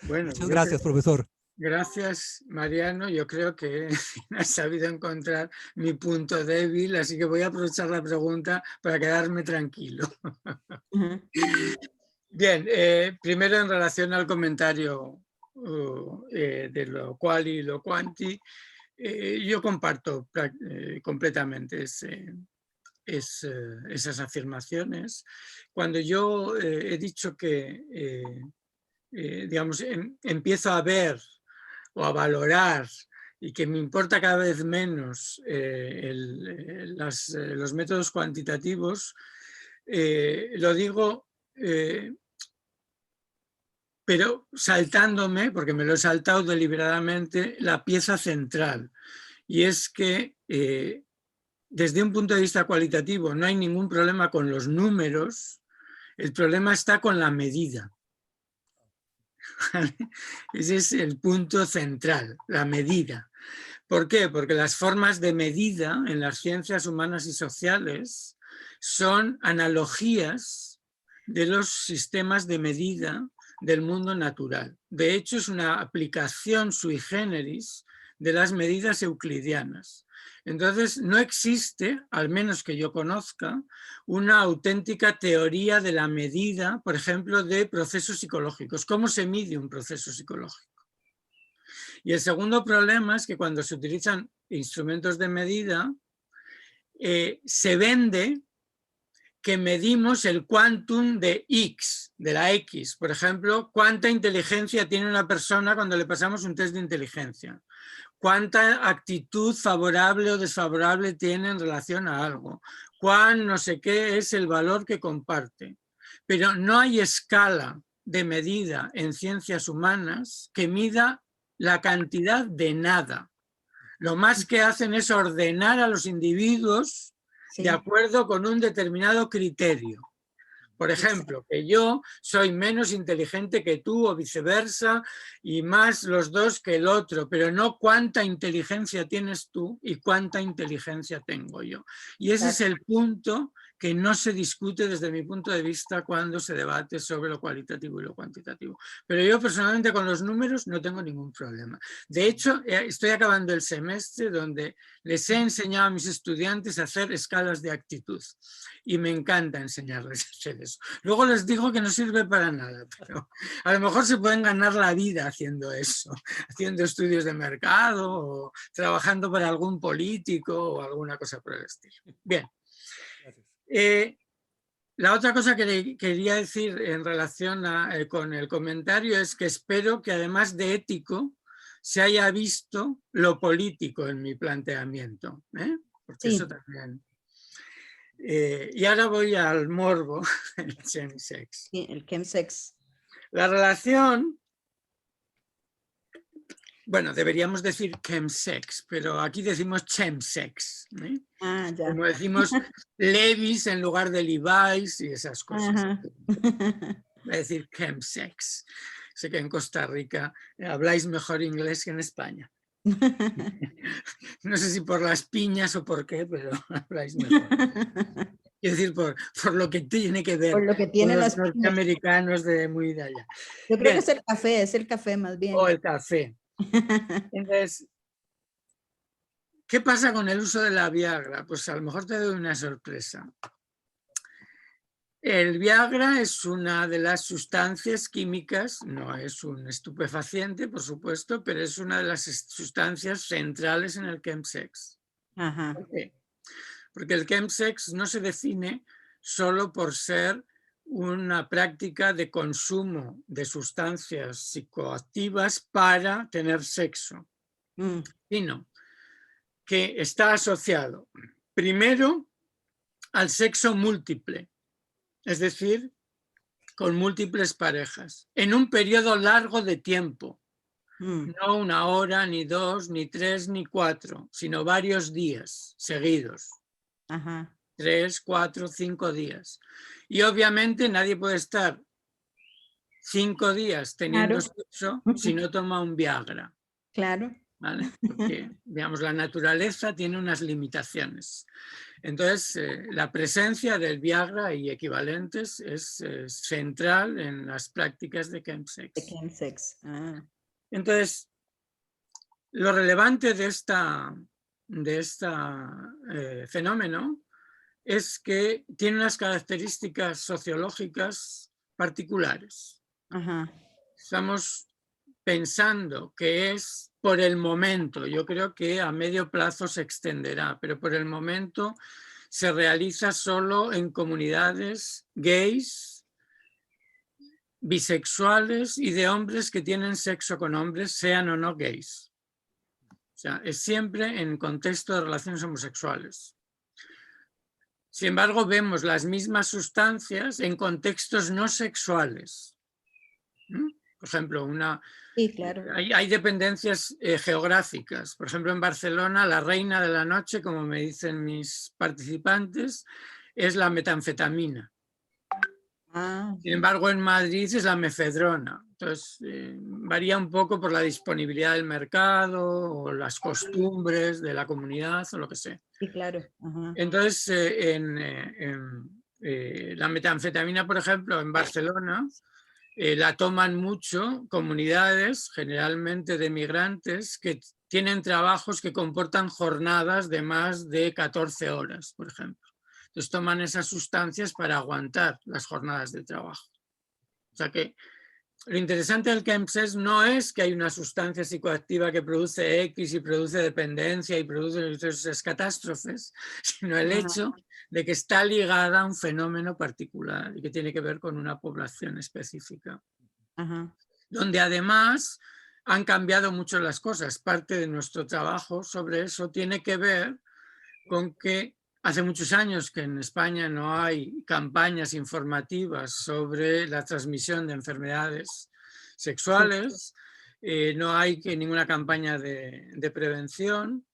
Bueno, muchas gracias, profesor. Gracias, Mariano. Yo creo que has sabido encontrar mi punto débil, así que voy a aprovechar la pregunta para quedarme tranquilo. Bien, primero en relación al comentario de lo cual y lo quanti, yo comparto completamente esas afirmaciones. Cuando yo he dicho que, digamos, empiezo a ver o a valorar y que me importa cada vez menos los métodos cuantitativos, lo digo, pero saltándome, porque me lo he saltado deliberadamente, la pieza central. Y es que desde un punto de vista cualitativo no hay ningún problema con los números, el problema está con la medida. Ese es el punto central, la medida. ¿Por qué? Porque las formas de medida en las ciencias humanas y sociales son analogías de los sistemas de medida del mundo natural. De hecho, es una aplicación sui generis de las medidas euclidianas. Entonces, no existe, al menos que yo conozca, una auténtica teoría de la medida, por ejemplo, de procesos psicológicos. ¿Cómo se mide un proceso psicológico? Y el segundo problema es que cuando se utilizan instrumentos de medida, se vende que medimos el quantum de X, de la X. Por ejemplo, cuánta inteligencia tiene una persona cuando le pasamos un test de inteligencia. Cuánta actitud favorable o desfavorable tiene en relación a algo. Cuán no sé qué es el valor que comparte. Pero no hay escala de medida en ciencias humanas que mida la cantidad de nada. Lo más que hacen es ordenar a los individuos de acuerdo con un determinado criterio. Por ejemplo, que yo soy menos inteligente que tú o viceversa y más los dos que el otro, pero no cuánta inteligencia tienes tú y cuánta inteligencia tengo yo. Y ese es el punto que no se discute desde mi punto de vista cuando se debate sobre lo cualitativo y lo cuantitativo. Pero yo personalmente con los números no tengo ningún problema. De hecho, estoy acabando el semestre donde les he enseñado a mis estudiantes a hacer escalas de actitud y me encanta enseñarles a hacer eso. Luego les digo que no sirve para nada, pero a lo mejor se pueden ganar la vida haciendo eso, haciendo estudios de mercado o trabajando para algún político o alguna cosa por el estilo. Bien. La otra cosa que quería decir en relación con el comentario es que espero que además de ético se haya visto lo político en mi planteamiento, porque eso también... y ahora voy al morbo, el chemsex. Sí, el chemsex. La relación Bueno, deberíamos decir chemsex, pero aquí decimos chemsex, ¿eh? Ah, ya. Como decimos Levi's en lugar de Levi's y esas cosas. Ajá. Voy a decir chemsex. Sé que en Costa Rica habláis mejor inglés que en España. No sé si por las piñas o por qué, pero habláis mejor. Es decir, por lo que tiene que ver Por lo que con tienen los las piñas. norteamericanos de muy de allá. Yo creo Bien. que es el café más bien. O el café. Entonces, ¿qué pasa con el uso de la Viagra? Pues a lo mejor te doy una sorpresa. El Viagra es una de las sustancias químicas, no es un estupefaciente, por supuesto, pero es una de las sustancias centrales en el chemsex. Ajá. ¿Por qué? Porque el chemsex no se define solo por ser una práctica de consumo de sustancias psicoactivas para tener sexo, sino que está asociado primero al sexo múltiple, es decir, con múltiples parejas, en un periodo largo de tiempo, no 1 hora, ni 2, ni 3, ni 4, sino varios días seguidos. Ajá. 3, 4, 5 días. Y obviamente nadie puede estar 5 días teniendo sexo si no toma un Viagra. Claro. ¿Vale? Porque, digamos, la naturaleza tiene unas limitaciones. Entonces, la presencia del Viagra y equivalentes es central en las prácticas de chemsex. De chemsex. Ah. Entonces, lo relevante de este fenómeno es que tiene unas características sociológicas particulares. Ajá. Estamos pensando que es por el momento, yo creo que a medio plazo se extenderá, pero por el momento se realiza solo en comunidades gays, bisexuales y de hombres que tienen sexo con hombres, sean o no gays. O sea, es siempre en contexto de relaciones homosexuales. Sin embargo, vemos las mismas sustancias en contextos no sexuales. Por ejemplo, sí, claro. Hay dependencias geográficas. Por ejemplo, en Barcelona, la reina de la noche, como me dicen mis participantes, es la metanfetamina. Ah. Sin embargo, en Madrid es la mefedrona. Entonces, varía un poco por la disponibilidad del mercado o las costumbres de la comunidad o lo que sea. Sí, claro. Ajá. Entonces, la metanfetamina, por ejemplo, en Barcelona, la toman mucho comunidades, generalmente de migrantes, que tienen trabajos que comportan jornadas de más de 14 horas, por ejemplo. Entonces toman esas sustancias para aguantar las jornadas de trabajo. O sea que lo interesante del chemsex no es que hay una sustancia psicoactiva que produce X y produce dependencia y produce esas catástrofes, sino el hecho de que está ligada a un fenómeno particular y que tiene que ver con una población específica. Ajá. Donde además han cambiado mucho las cosas. Parte de nuestro trabajo sobre eso tiene que ver con que hace muchos años que en España no hay campañas informativas sobre la transmisión de enfermedades sexuales, no hay ninguna campaña de prevención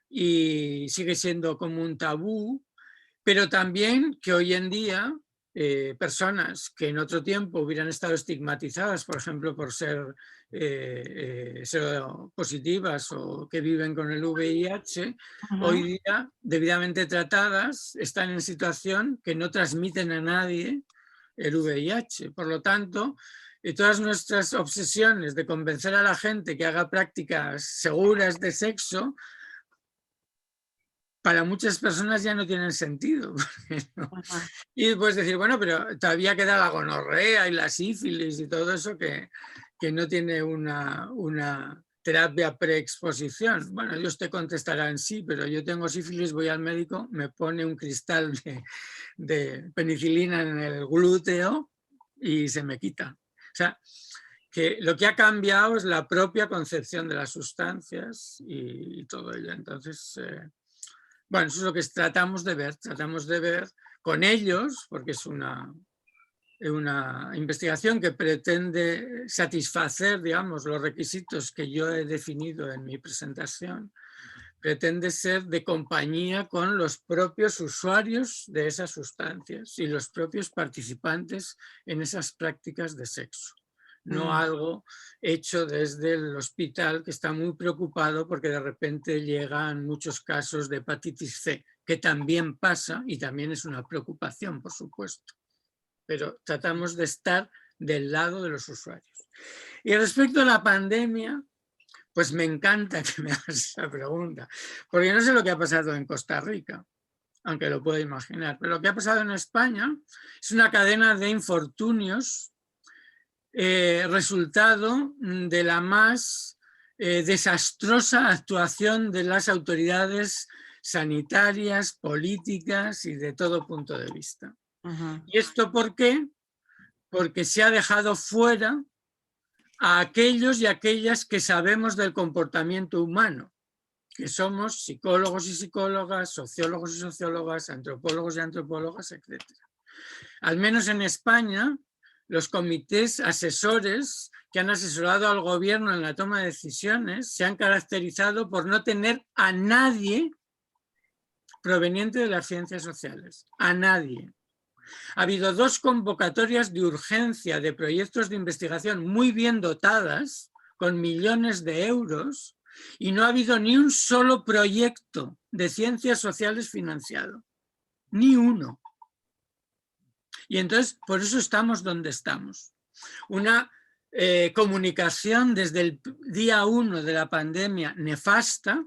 y sigue siendo como un tabú, pero también que hoy en día personas que en otro tiempo hubieran estado estigmatizadas, por ejemplo, por ser seropositivas o que viven con el VIH, hoy día, debidamente tratadas, están en situación que no transmiten a nadie el VIH. Por lo tanto, todas nuestras obsesiones de convencer a la gente que haga prácticas seguras de sexo, para muchas personas ya no tienen sentido. ¿No? Y puedes decir, bueno, pero todavía queda la gonorrea y la sífilis y todo eso que no tiene una terapia preexposición. Bueno, ellos te contestarán sí, pero yo tengo sífilis, voy al médico, me pone un cristal de penicilina en el glúteo y se me quita. O sea, que lo que ha cambiado es la propia concepción de las sustancias y todo ello. Entonces... bueno, eso es lo que tratamos de ver con ellos, porque es una una investigación que pretende satisfacer, digamos, los requisitos que yo he definido en mi presentación. Pretende ser de compañía con los propios usuarios de esas sustancias y los propios participantes en esas prácticas de sexo. No algo hecho desde el hospital, que está muy preocupado porque de repente llegan muchos casos de hepatitis C, que también pasa y también es una preocupación, por supuesto. Pero tratamos de estar del lado de los usuarios. Y respecto a la pandemia, pues me encanta que me hagas esa pregunta, porque no sé lo que ha pasado en Costa Rica, aunque lo puedo imaginar, pero lo que ha pasado en España es una cadena de infortunios resultado de la más desastrosa actuación de las autoridades sanitarias, políticas y de todo punto de vista. ¿Y esto por qué? Porque se ha dejado fuera a aquellos y aquellas que sabemos del comportamiento humano, que somos psicólogos y psicólogas, sociólogos y sociólogas, antropólogos y antropólogas, etc. Al menos en España, los comités asesores que han asesorado al gobierno en la toma de decisiones se han caracterizado por no tener a nadie proveniente de las ciencias sociales, a nadie. Ha habido 2 convocatorias de urgencia de proyectos de investigación muy bien dotadas, con millones de euros, y no ha habido ni un solo proyecto de ciencias sociales financiado. Ni uno. Y entonces, por eso estamos donde estamos. Una comunicación desde el día 1 de la pandemia nefasta,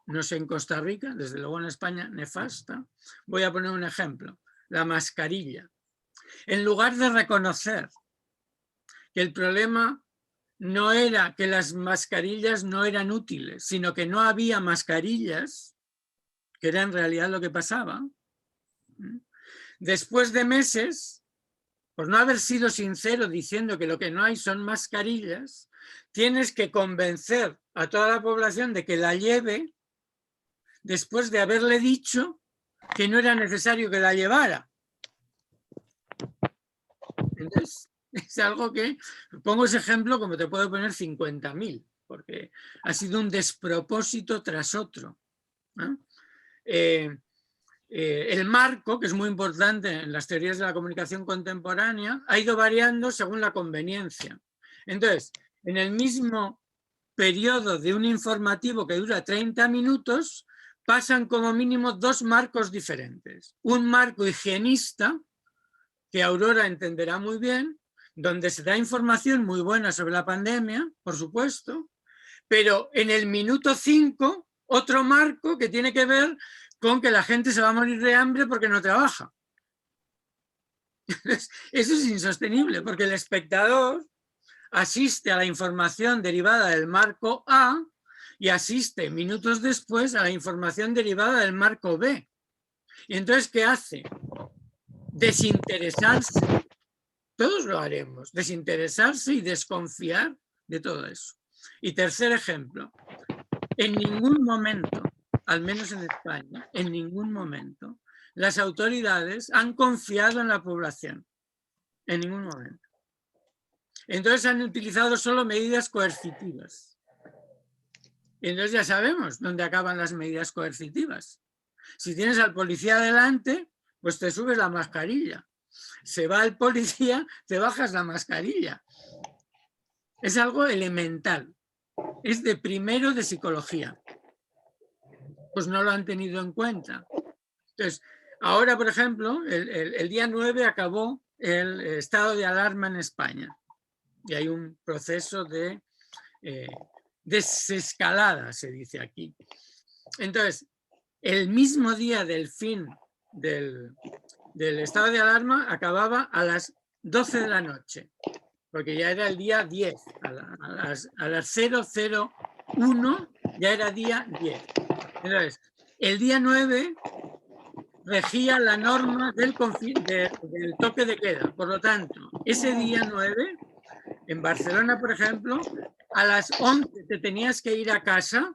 no sé en Costa Rica, desde luego en España, nefasta. Voy a poner un ejemplo, la mascarilla. En lugar de reconocer que el problema no era que las mascarillas no eran útiles, sino que no había mascarillas, que era en realidad lo que pasaba, después de meses, por no haber sido sincero diciendo que lo que no hay son mascarillas, tienes que convencer a toda la población de que la lleve después de haberle dicho que no era necesario que la llevara. Entonces, es algo que, pongo ese ejemplo como te puedo poner 50.000, porque ha sido un despropósito tras otro, ¿no? El marco, que es muy importante en las teorías de la comunicación contemporánea, ha ido variando según la conveniencia. Entonces, en el mismo periodo de un informativo que dura 30 minutos, pasan como mínimo 2 marcos diferentes. Un marco higienista, que Aurora entenderá muy bien, donde se da información muy buena sobre la pandemia, por supuesto, pero en el minuto 5, otro marco que tiene que ver con que la gente se va a morir de hambre porque no trabaja. Eso es insostenible, porque el espectador asiste a la información derivada del marco A y asiste minutos después a la información derivada del marco B. Y entonces, ¿qué hace? Desinteresarse. Todos lo haremos. Desinteresarse y desconfiar de todo eso. Y tercer ejemplo. En ningún momento, al menos en España, en ningún momento, las autoridades han confiado en la población. En ningún momento. Entonces han utilizado solo medidas coercitivas. Y entonces ya sabemos dónde acaban las medidas coercitivas. Si tienes al policía delante, pues te subes la mascarilla. Se va el policía, te bajas la mascarilla. Es algo elemental. Es de primero de psicología. Pues no lo han tenido en cuenta. Entonces, ahora, por ejemplo, el día 9 acabó el estado de alarma en España. Y hay un proceso de desescalada, se dice aquí. Entonces, el mismo día del fin del estado de alarma acababa a las 12 de la noche, porque ya era el día 10, a las 001 ya era día 10. Entonces, el día 9 regía la norma del toque de queda. Por lo tanto, ese día 9, en Barcelona, por ejemplo, a las 11 te tenías que ir a casa,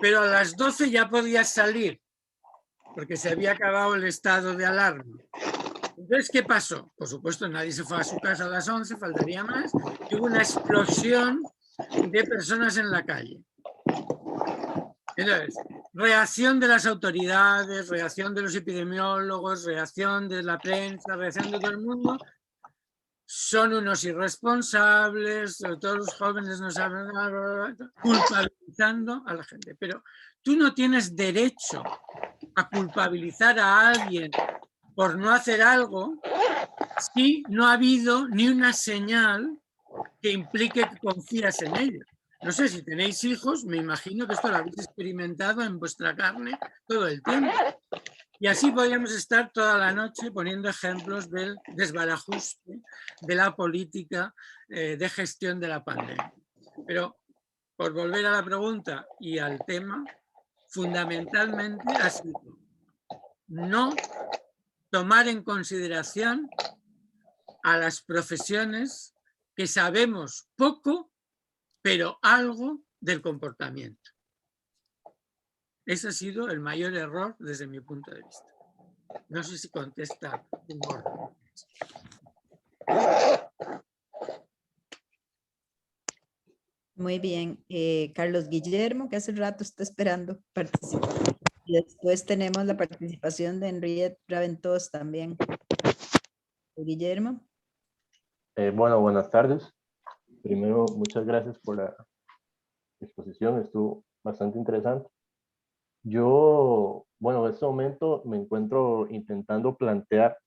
pero a las 12 ya podías salir, porque se había acabado el estado de alarma. Entonces, ¿qué pasó? Por supuesto, nadie se fue a su casa a las 11, faltaría más. Y hubo una explosión de personas en la calle. Entonces, reacción de las autoridades, reacción de los epidemiólogos, reacción de la prensa, reacción de todo el mundo. Son unos irresponsables, todos los jóvenes no saben nada, culpabilizando a la gente. Pero tú no tienes derecho a culpabilizar a alguien por no hacer algo si no ha habido ni una señal que implique que confías en ellos. No sé, si tenéis hijos, me imagino que esto lo habéis experimentado en vuestra carne todo el tiempo. Y así podríamos estar toda la noche poniendo ejemplos del desbarajuste de la política de gestión de la pandemia. Pero, por volver a la pregunta y al tema, fundamentalmente ha sido no tomar en consideración a las profesiones que sabemos poco, pero algo del comportamiento. Ese ha sido el mayor error desde mi punto de vista. No sé si contesta un orden. Muy bien. Carlos Guillermo, que hace rato está esperando participar. Y después tenemos la participación de Henriette Raventós también. Guillermo. Bueno, buenas tardes. Primero, muchas gracias por la exposición, estuvo bastante interesante. Yo, bueno, en este momento me encuentro intentando plantear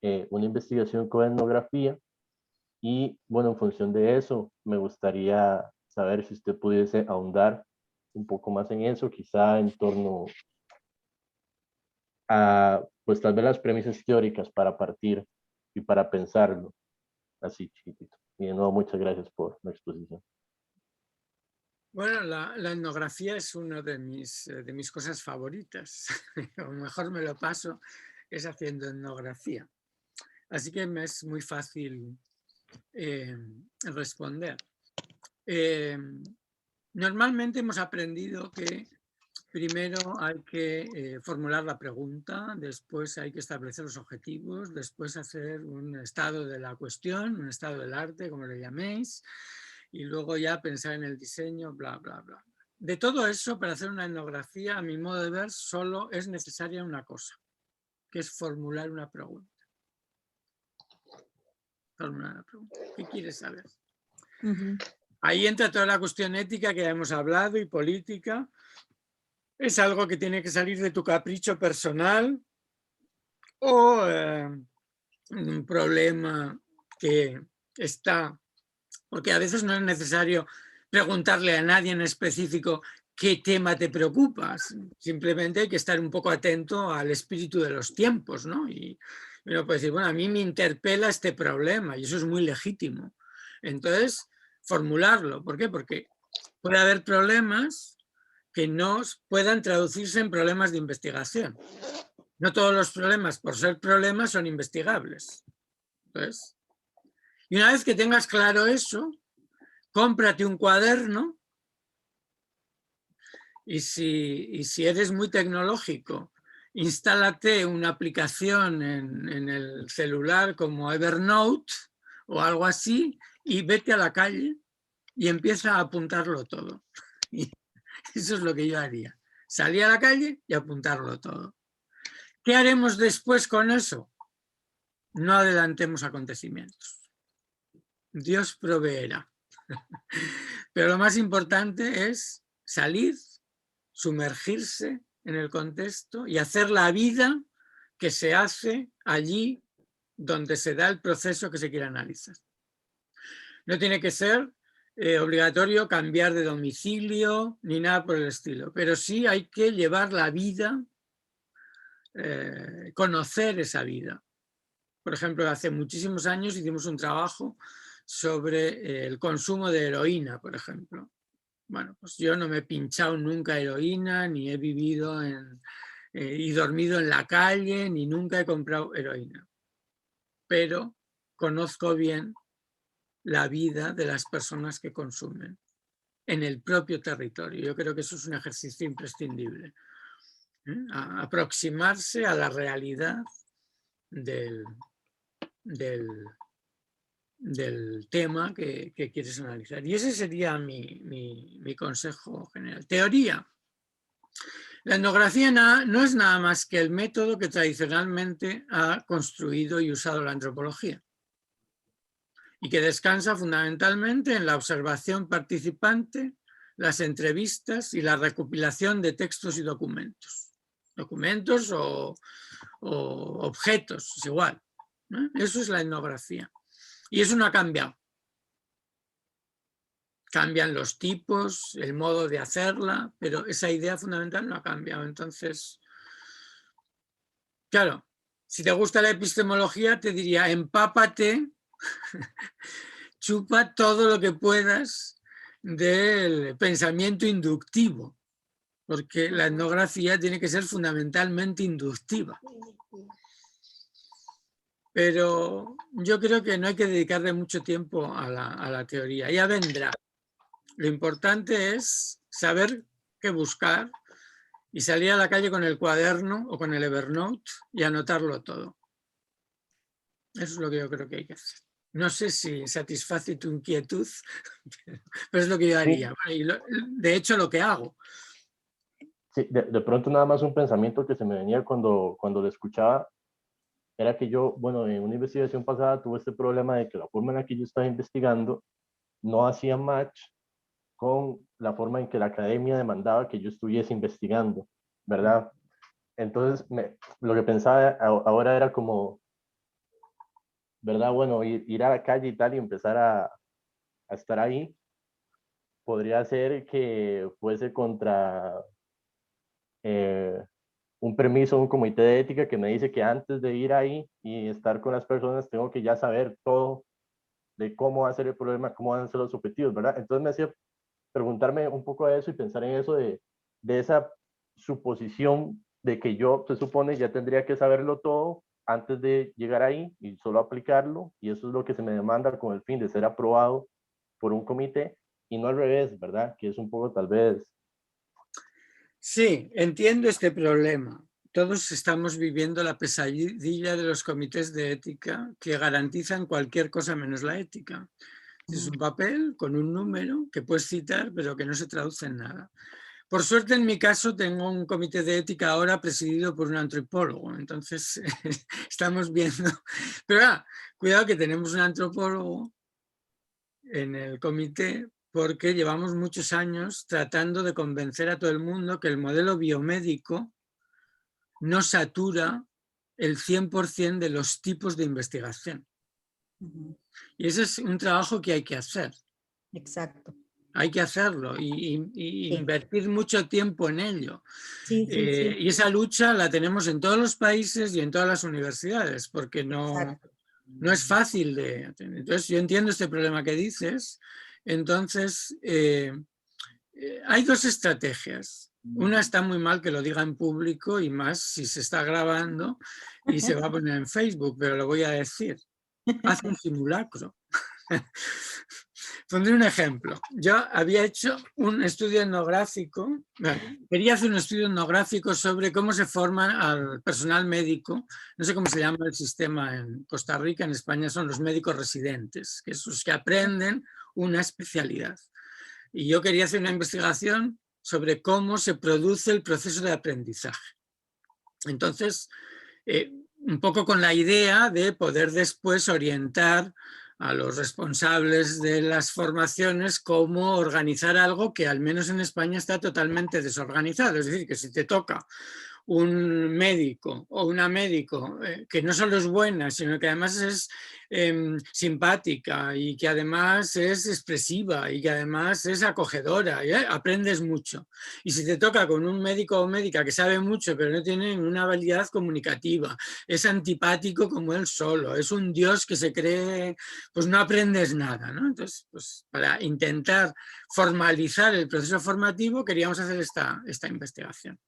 una investigación con etnografía y, bueno, en función de eso, me gustaría saber si usted pudiese ahondar un poco más en eso, quizá en torno a, pues tal vez las premisas teóricas para partir y para pensarlo así chiquitito. Y de nuevo, muchas gracias por la exposición. Bueno, la etnografía es una de mis cosas favoritas. O mejor me lo paso es haciendo etnografía. Así que me es muy fácil responder. Normalmente hemos aprendido que primero hay que formular la pregunta, después hay que establecer los objetivos, después hacer un estado de la cuestión, un estado del arte, como le llaméis, y luego ya pensar en el diseño, bla, bla, bla. De todo eso, para hacer una etnografía, a mi modo de ver, solo es necesaria una cosa, que es formular una pregunta. Formular una pregunta. ¿Qué quieres saber? Ahí entra toda la cuestión ética que ya hemos hablado y política. Es algo que tiene que salir de tu capricho personal o un problema que está, porque a veces no es necesario preguntarle a nadie en específico qué tema te preocupa, simplemente hay que estar un poco atento al espíritu de los tiempos, ¿no? Y uno puede decir, bueno, a mí me interpela este problema y eso es muy legítimo. Entonces, formularlo. ¿Por qué? Porque puede haber problemas que no puedan traducirse en problemas de investigación. No todos los problemas, por ser problemas, son investigables. Entonces, y una vez que tengas claro eso, cómprate un cuaderno y si eres muy tecnológico, instálate una aplicación en el celular como Evernote o algo así y vete a la calle y empieza a apuntarlo todo. Y eso es lo que yo haría. Salir a la calle y apuntarlo todo. ¿Qué haremos después con eso? No adelantemos acontecimientos. Dios proveerá. Pero lo más importante es salir, sumergirse en el contexto y hacer la vida que se hace allí donde se da el proceso que se quiere analizar. No tiene que ser obligatorio cambiar de domicilio ni nada por el estilo, pero sí hay que llevar la vida, conocer esa vida. Por ejemplo, hace muchísimos años hicimos un trabajo sobre el consumo de heroína, por ejemplo. Bueno, pues yo no me he pinchado nunca heroína, ni he vivido y dormido en la calle, ni nunca he comprado heroína. Pero conozco bien la vida de las personas que consumen en el propio territorio. Yo creo que eso es un ejercicio imprescindible. Aproximarse a la realidad del tema que quieres analizar. Y ese sería mi consejo general. Teoría. La etnografía no es nada más que el método que tradicionalmente ha construido y usado la antropología y que descansa fundamentalmente en la observación participante, las entrevistas y la recopilación de textos y documentos. Documentos o objetos, es igual, ¿no? Eso es la etnografía. Y eso no ha cambiado. Cambian los tipos, el modo de hacerla, pero esa idea fundamental no ha cambiado. Entonces, claro, si te gusta la epistemología, te diría, empápate, chupa todo lo que puedas del pensamiento inductivo, porque la etnografía tiene que ser fundamentalmente inductiva. Pero yo creo que no hay que dedicarle mucho tiempo a la teoría, ya vendrá. Lo importante es saber qué buscar y salir a la calle con el cuaderno o con el Evernote y anotarlo todo. Eso es lo que yo creo que hay que hacer. No sé si satisface tu inquietud, pero es lo que yo haría. Y de hecho, lo que hago. Sí, de pronto nada más un pensamiento que se me venía cuando lo escuchaba, era que yo, bueno, en una investigación pasada tuve este problema de que la forma en la que yo estaba investigando no hacía match con la forma en que la academia demandaba que yo estuviese investigando, ¿verdad? Entonces, lo que pensaba ahora era como, ¿verdad? Bueno, ir a la calle y tal y empezar a estar ahí, podría ser que fuese contra un permiso de un comité de ética que me dice que antes de ir ahí y estar con las personas tengo que ya saber todo de cómo va a ser el problema, cómo van a ser los objetivos, ¿verdad? Entonces me hacía preguntarme un poco de eso y pensar en eso de esa suposición de que yo, se supone, ya tendría que saberlo todo antes de llegar ahí y solo aplicarlo, y eso es lo que se me demanda con el fin de ser aprobado por un comité, y no al revés, ¿verdad? Que es un poco tal vez... Sí, entiendo este problema. Todos estamos viviendo la pesadilla de los comités de ética que garantizan cualquier cosa menos la ética. Es un papel con un número que puedes citar, pero que no se traduce en nada. Por suerte, en mi caso, tengo un comité de ética ahora presidido por un antropólogo. Entonces, estamos viendo... Pero cuidado que tenemos un antropólogo en el comité porque llevamos muchos años tratando de convencer a todo el mundo que el modelo biomédico no satura el 100% de los tipos de investigación. Y ese es un trabajo que hay que hacer. Exacto. Hay que hacerlo y invertir mucho tiempo en ello. Sí. Y esa lucha la tenemos en todos los países y en todas las universidades, porque no es fácil de... Entonces, yo entiendo este problema que dices. Entonces, hay dos estrategias. Una está muy mal que lo diga en público y más si se está grabando y se va a poner en Facebook, pero lo voy a decir. Haz un simulacro. Pondré un ejemplo. Yo había hecho un estudio etnográfico, quería hacer un estudio etnográfico sobre cómo se forma al personal médico, no sé cómo se llama el sistema en Costa Rica, en España son los médicos residentes, que son los que aprenden una especialidad. Y yo quería hacer una investigación sobre cómo se produce el proceso de aprendizaje. Entonces, un poco con la idea de poder después orientar a los responsables de las formaciones cómo organizar algo que al menos en España está totalmente desorganizado. Es decir, que si te toca un médico o una médico que no solo es buena, sino que además es simpática y que además es expresiva y que además es acogedora, aprendes mucho. Y si te toca con un médico o médica que sabe mucho pero no tiene ninguna habilidad comunicativa, es antipático como él solo, es un dios que se cree, pues no aprendes nada, ¿no? Entonces, pues para intentar formalizar el proceso formativo queríamos hacer esta investigación.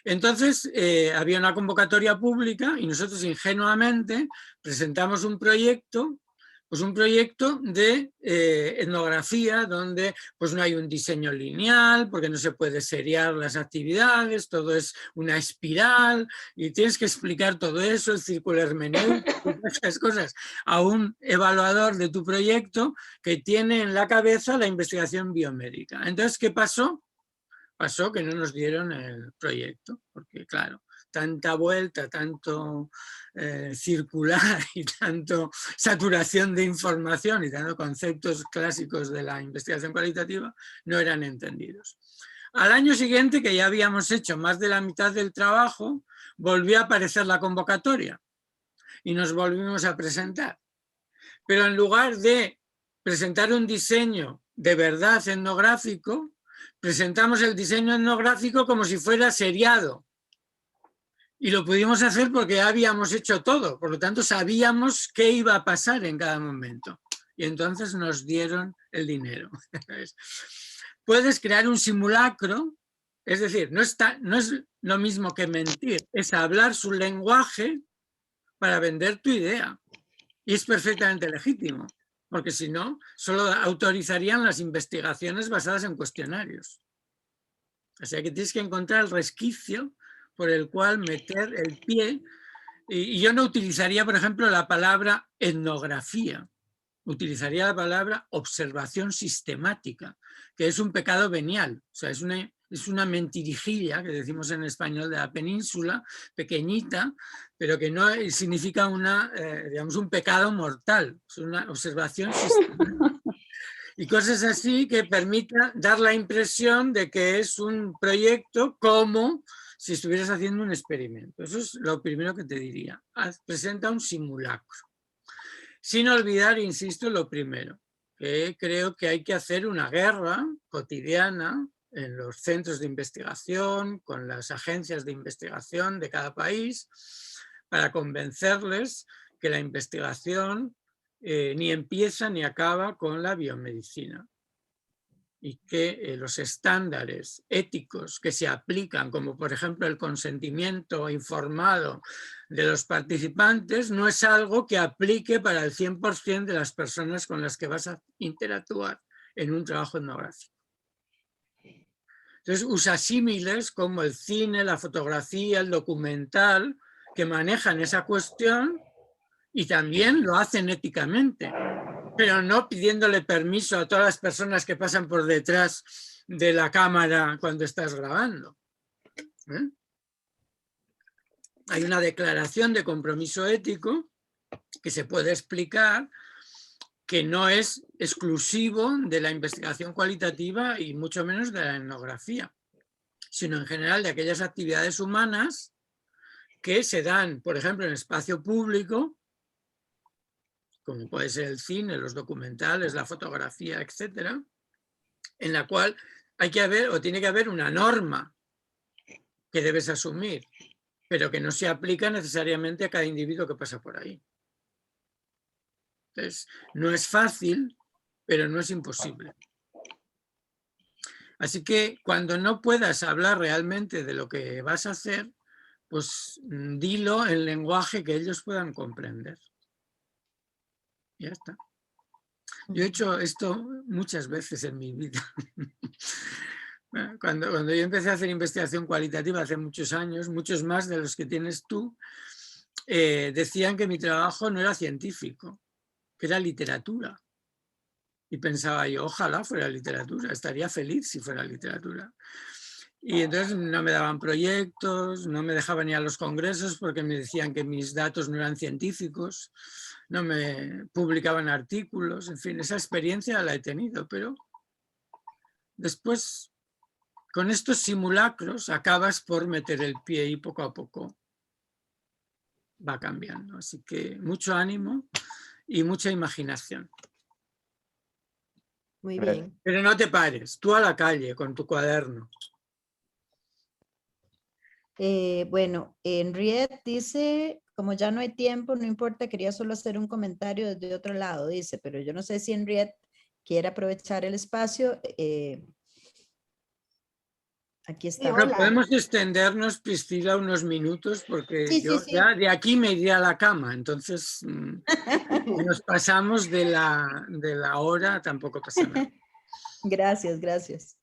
Entonces, había una convocatoria pública y nosotros ingenuamente presentamos un proyecto Pues un proyecto de etnografía donde pues no hay un diseño lineal, porque no se puede seriar las actividades, todo es una espiral y tienes que explicar todo eso, el círculo hermenéutico, esas cosas, a un evaluador de tu proyecto que tiene en la cabeza la investigación biomédica. Entonces, ¿qué pasó? Pasó que no nos dieron el proyecto, porque claro, tanta vuelta, tanto circular y tanto saturación de información y tanto conceptos clásicos de la investigación cualitativa no eran entendidos. Al año siguiente, que ya habíamos hecho más de la mitad del trabajo, volvió a aparecer la convocatoria y nos volvimos a presentar. Pero en lugar de presentar un diseño de verdad etnográfico, presentamos el diseño etnográfico como si fuera seriado. Y lo pudimos hacer porque ya habíamos hecho todo, por lo tanto sabíamos qué iba a pasar en cada momento. Y entonces nos dieron el dinero. Puedes crear un simulacro, es decir, no es lo mismo que mentir, es hablar su lenguaje para vender tu idea. Y es perfectamente legítimo, porque si no, solo autorizarían las investigaciones basadas en cuestionarios. O sea que tienes que encontrar el resquicio por el cual meter el pie. Y yo no utilizaría, por ejemplo, la palabra etnografía. Utilizaría la palabra observación sistemática, que es un pecado venial. O sea, es una mentirijilla, que decimos en español, de la península, pequeñita, pero que no significa digamos, un pecado mortal. Es una observación sistemática. Y cosas así que permitan dar la impresión de que es un proyecto como si estuvieras haciendo un experimento. Eso es lo primero que te diría. Presenta un simulacro. Sin olvidar, insisto, lo primero, que creo que hay que hacer una guerra cotidiana en los centros de investigación, con las agencias de investigación de cada país, para convencerles que la investigación ni empieza ni acaba con la biomedicina y que los estándares éticos que se aplican, como por ejemplo el consentimiento informado de los participantes, no es algo que aplique para el 100% de las personas con las que vas a interactuar en un trabajo etnográfico. Entonces usa símiles como el cine, la fotografía, el documental, que manejan esa cuestión y también lo hacen éticamente, pero no pidiéndole permiso a todas las personas que pasan por detrás de la cámara cuando estás grabando. Hay una declaración de compromiso ético que se puede explicar, que no es exclusivo de la investigación cualitativa y mucho menos de la etnografía, sino en general de aquellas actividades humanas que se dan, por ejemplo, en espacio público, como puede ser el cine, los documentales, la fotografía, etcétera, en la cual hay que haber o tiene que haber una norma que debes asumir, pero que no se aplica necesariamente a cada individuo que pasa por ahí. Entonces, no es fácil, pero no es imposible. Así que cuando no puedas hablar realmente de lo que vas a hacer, pues dilo en lenguaje que ellos puedan comprender. Ya está. Yo he hecho esto muchas veces en mi vida. Cuando yo empecé a hacer investigación cualitativa hace muchos años, muchos más de los que tienes tú, decían que mi trabajo no era científico, que era literatura. Y pensaba yo, ojalá fuera literatura, estaría feliz si fuera literatura. Y entonces no me daban proyectos, no me dejaban ir a los congresos porque me decían que mis datos no eran científicos, no me publicaban artículos, en fin, esa experiencia la he tenido, pero después con estos simulacros acabas por meter el pie y poco a poco va cambiando. Así que mucho ánimo y mucha imaginación. Muy bien. Pero no te pares, tú a la calle con tu cuaderno. Bueno, Henriette dice, como ya no hay tiempo, no importa, quería solo hacer un comentario desde otro lado, dice, pero yo no sé si Henriette quiere aprovechar el espacio. Aquí Sí, estamos. Bueno, hola. podemos extendernos, Priscila, unos minutos porque Sí, yo sí, sí. ya de aquí me iría a la cama, entonces si nos pasamos de la hora, tampoco pasa nada. Gracias, gracias.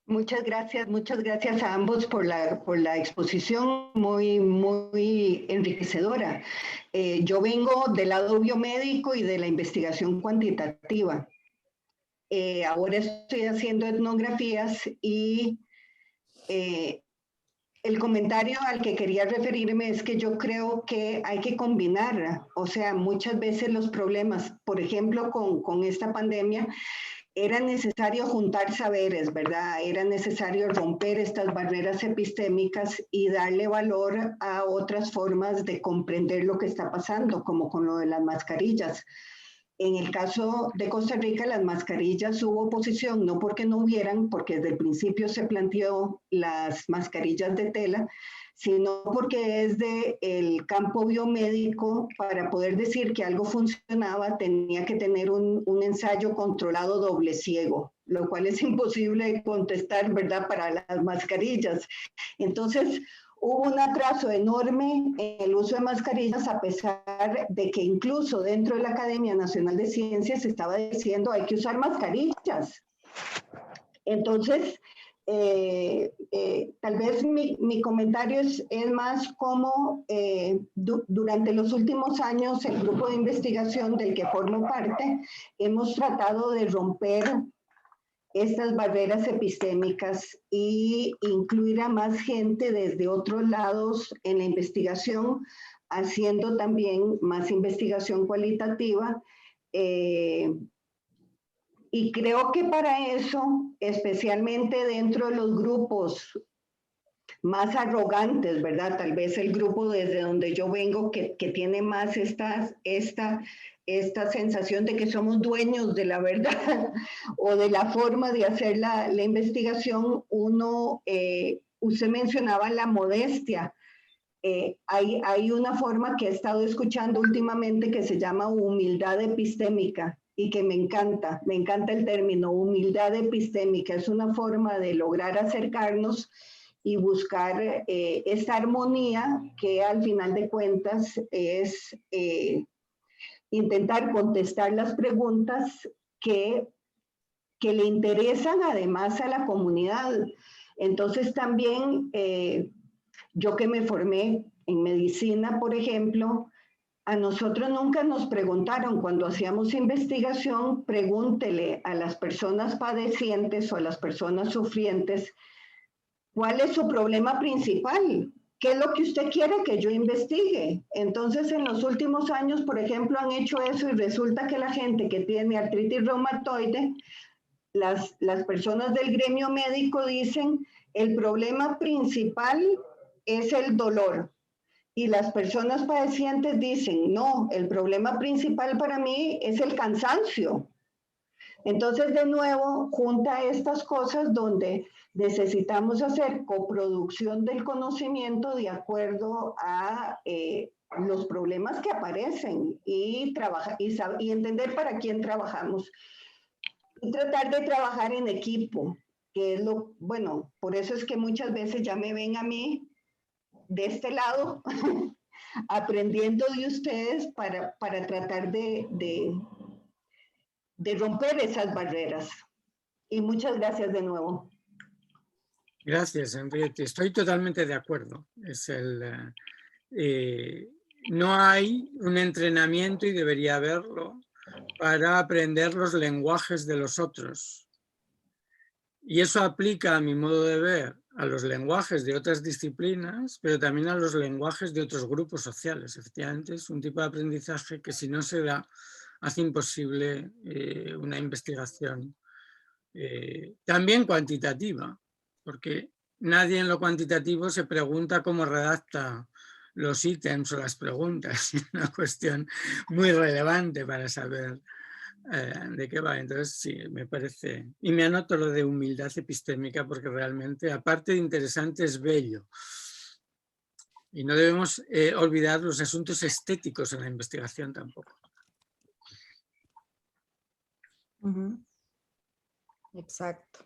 Muchas gracias a ambos por la exposición muy enriquecedora. Yo vengo del lado biomédico y de la investigación cuantitativa. Ahora estoy haciendo etnografías y el comentario al que quería referirme es que yo creo que hay que combinar, o sea, muchas veces los problemas, por ejemplo, con esta pandemia, era necesario juntar saberes, ¿verdad? Era necesario romper estas barreras epistémicas y darle valor a otras formas de comprender lo que está pasando, como con lo de las mascarillas. En el caso de Costa Rica, las mascarillas hubo oposición, no porque no hubieran, porque desde el principio se planteó las mascarillas de tela, sino porque es del campo biomédico. Para poder decir que algo funcionaba, tenía que tener un ensayo controlado doble ciego, lo cual es imposible contestar, ¿verdad?, para las mascarillas. Entonces, hubo un atraso enorme en el uso de mascarillas, a pesar de que incluso dentro de la Academia Nacional de Ciencias se estaba diciendo hay que usar mascarillas. Entonces, tal vez mi comentario es más como durante los últimos años el grupo de investigación del que formo parte hemos tratado de romper estas barreras epistémicas y incluir a más gente desde otros lados en la investigación, haciendo también más investigación cualitativa. Y creo que para eso, especialmente dentro de los grupos más arrogantes, ¿verdad? Tal vez el grupo desde donde yo vengo que tiene más esta sensación de que somos dueños de la verdad o de la forma de hacer la investigación. Usted mencionaba la modestia. Hay una forma que he estado escuchando últimamente que se llama humildad epistémica y que me encanta el término humildad epistémica. Es una forma de lograr acercarnos y buscar esta armonía que al final de cuentas es intentar contestar las preguntas que le interesan además a la comunidad. Entonces también yo que me formé en medicina, por ejemplo, a nosotros nunca nos preguntaron cuando hacíamos investigación, pregúntele a las personas padecientes o a las personas sufrientes, ¿cuál es su problema principal? ¿Qué es lo que usted quiere que yo investigue? Entonces, en los últimos años, por ejemplo, han hecho eso y resulta que la gente que tiene artritis reumatoide, las personas del gremio médico dicen, el problema principal es el dolor. Y las personas padecientes dicen, no, el problema principal para mí es el cansancio. Entonces, de nuevo, junta estas cosas donde necesitamos hacer coproducción del conocimiento de acuerdo a los problemas que aparecen y entender para quién trabajamos. Y tratar de trabajar en equipo, que es bueno, por eso es que muchas veces ya me ven a mí de este lado, aprendiendo de ustedes para tratar de romper esas barreras. Y muchas gracias de nuevo. Gracias, Henriette. Estoy totalmente de acuerdo. No hay un entrenamiento, y debería haberlo, para aprender los lenguajes de los otros. Y eso aplica, a mi modo de ver, a los lenguajes de otras disciplinas, pero también a los lenguajes de otros grupos sociales. Efectivamente, es un tipo de aprendizaje que, si no se da, hace imposible una investigación también cuantitativa, porque nadie en lo cuantitativo se pregunta cómo redacta los ítems o las preguntas. Es una cuestión muy relevante para saber de qué va. Entonces, sí, me parece. Y me anoto lo de humildad epistémica porque realmente, aparte de interesante, es bello. Y no debemos olvidar los asuntos estéticos en la investigación tampoco. Exacto.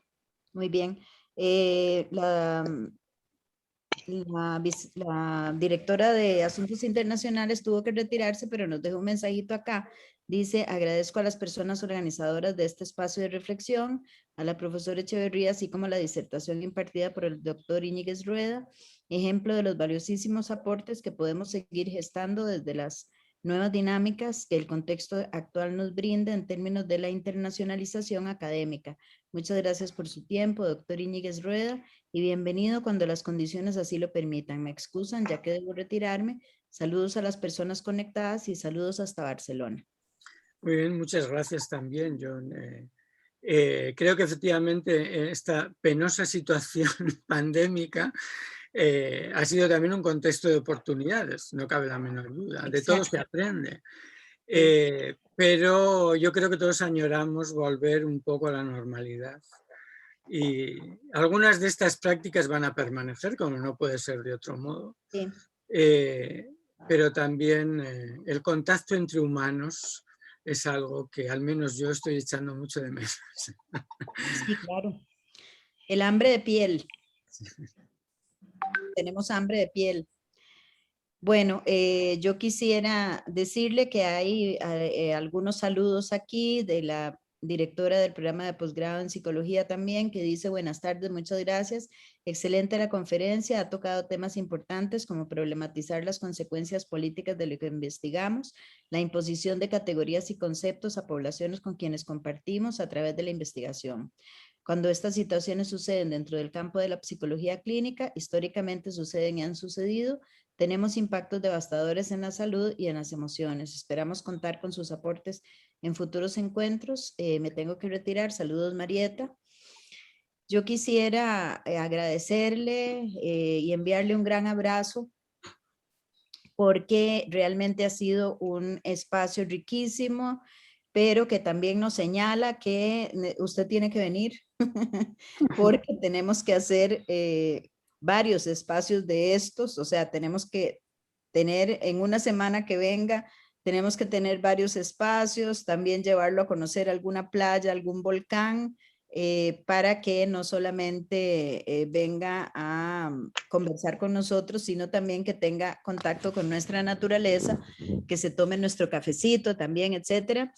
Muy bien. La directora de Asuntos Internacionales tuvo que retirarse, pero nos dejó un mensajito acá. Dice, agradezco a las personas organizadoras de este espacio de reflexión, a la profesora Echeverría, así como la disertación impartida por el doctor Íñiguez Rueda, ejemplo de los valiosísimos aportes que podemos seguir gestando desde las nuevas dinámicas que el contexto actual nos brinda en términos de la internacionalización académica. Muchas gracias por su tiempo, doctor Íñiguez Rueda, y bienvenido cuando las condiciones así lo permitan. Me excusan ya que debo retirarme. Saludos a las personas conectadas y saludos hasta Barcelona. Muy bien, muchas gracias también, John. Creo que efectivamente esta penosa situación pandémica ha sido también un contexto de oportunidades, no cabe la menor duda. De todo se aprende. Pero yo creo que todos añoramos volver un poco a la normalidad. Y algunas de estas prácticas van a permanecer, como no puede ser de otro modo. Sí. Pero también el contacto entre humanos es algo que al menos yo estoy echando mucho de menos. Sí, claro. El hambre de piel. Tenemos hambre de piel. Bueno, yo quisiera decirle que hay algunos saludos aquí de la directora del programa de posgrado en psicología también, que dice buenas tardes, muchas gracias. Excelente la conferencia, ha tocado temas importantes como problematizar las consecuencias políticas de lo que investigamos, la imposición de categorías y conceptos a poblaciones con quienes compartimos a través de la investigación. Cuando estas situaciones suceden dentro del campo de la psicología clínica, históricamente suceden y han sucedido, tenemos impactos devastadores en la salud y en las emociones. Esperamos contar con sus aportes en futuros encuentros. Me tengo que retirar. Saludos, Marieta. Yo quisiera agradecerle y enviarle un gran abrazo porque realmente ha sido un espacio riquísimo, pero que también nos señala que usted tiene que venir porque tenemos que hacer varios espacios de estos, o sea, tenemos que tener en una semana que venga, tenemos que tener varios espacios, también llevarlo a conocer alguna playa, algún volcán, para que no solamente venga a conversar con nosotros, sino también que tenga contacto con nuestra naturaleza, que se tome nuestro cafecito también, etcétera.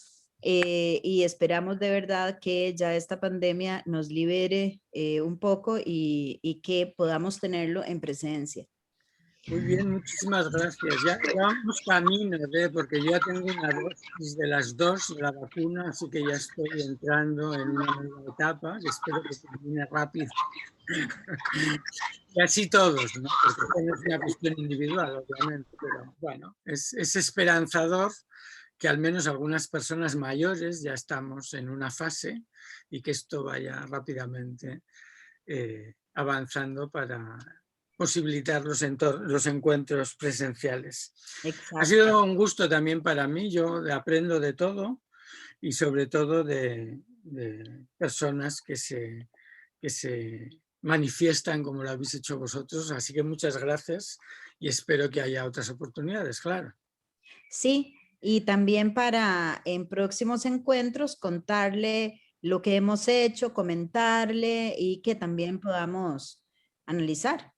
Y esperamos de verdad que ya esta pandemia nos libere un poco y que podamos tenerlo en presencia. Muy bien, muchísimas gracias. Ya vamos camino, porque yo ya tengo una dosis de las 2 de la vacuna, así que ya estoy entrando en una nueva etapa que espero que termine rápido. Y así todos, ¿no? Porque no es una cuestión individual, obviamente, pero bueno, es esperanzador que al menos algunas personas mayores ya estamos en una fase y que esto vaya rápidamente avanzando para posibilitar los encuentros presenciales. Exacto. Ha sido un gusto también para mí, yo aprendo de todo y sobre todo de personas que se manifiestan como lo habéis hecho vosotros, así que muchas gracias y espero que haya otras oportunidades, claro. Sí, y también para en próximos encuentros contarle lo que hemos hecho, comentarle y que también podamos analizar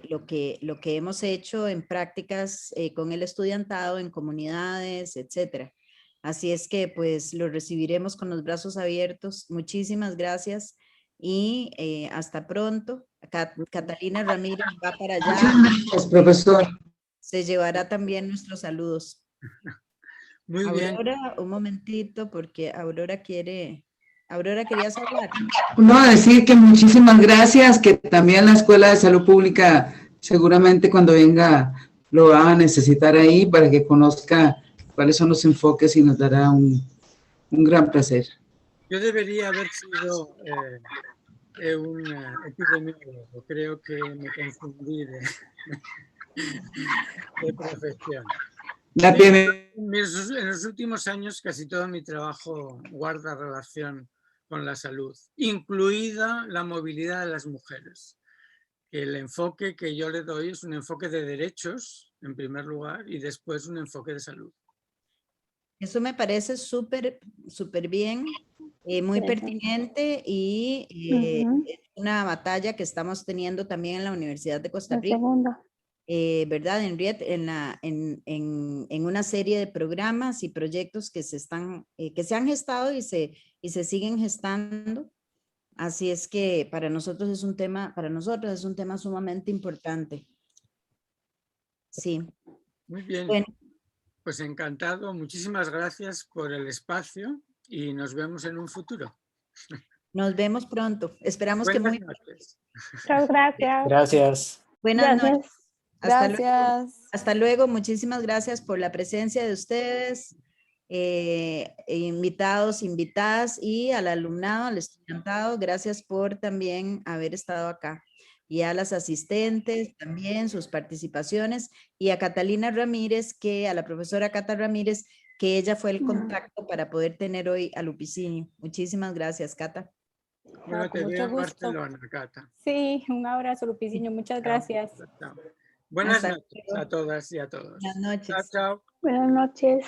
lo que hemos hecho en prácticas con el estudiantado, en comunidades, etcétera. Así es que pues lo recibiremos con los brazos abiertos. Muchísimas gracias y hasta pronto. Catalina Ramírez va para allá. Muchas gracias, profesor. Se llevará también nuestros saludos. Muy bien. Aurora, un momentito, porque Aurora quería hablar. No, decir que muchísimas gracias, que también la Escuela de Salud Pública seguramente cuando venga lo va a necesitar ahí para que conozca cuáles son los enfoques y nos dará un gran placer. Yo debería haber sido un epidemiólogo, creo que me confundí de profesión. En los últimos años casi todo mi trabajo guarda relación con la salud, incluida la movilidad de las mujeres. El enfoque que yo le doy es un enfoque de derechos, en primer lugar, y después un enfoque de salud. Eso me parece súper, súper bien, muy pertinente y es una batalla que estamos teniendo también en la Universidad de Costa Rica. ¿Verdad, Henriette? En una serie de programas y proyectos que se han gestado y se siguen gestando. Así es que para nosotros es un tema sumamente importante. Sí. Muy bien. Bueno. Pues encantado. Muchísimas gracias por el espacio y nos vemos en un futuro. Nos vemos pronto. Esperamos Buenas que muy noches. Muchas gracias. Gracias. Buenas noches. Hasta luego. Gracias. Hasta luego. Muchísimas gracias por la presencia de ustedes, invitados, invitadas, y al alumnado, al estudiantado. Gracias por también haber estado acá. Y a las asistentes también, sus participaciones. Y a Catalina Ramírez, a la profesora Cata Ramírez, que ella fue el contacto para poder tener hoy a Lupicinio. Muchísimas gracias, Cata. Bueno, te veo en Barcelona, Cata. Sí, un abrazo, Lupicinio. Muchas gracias. Buenas noches a todas y a todos. Buenas noches. Chao, chao. Buenas noches.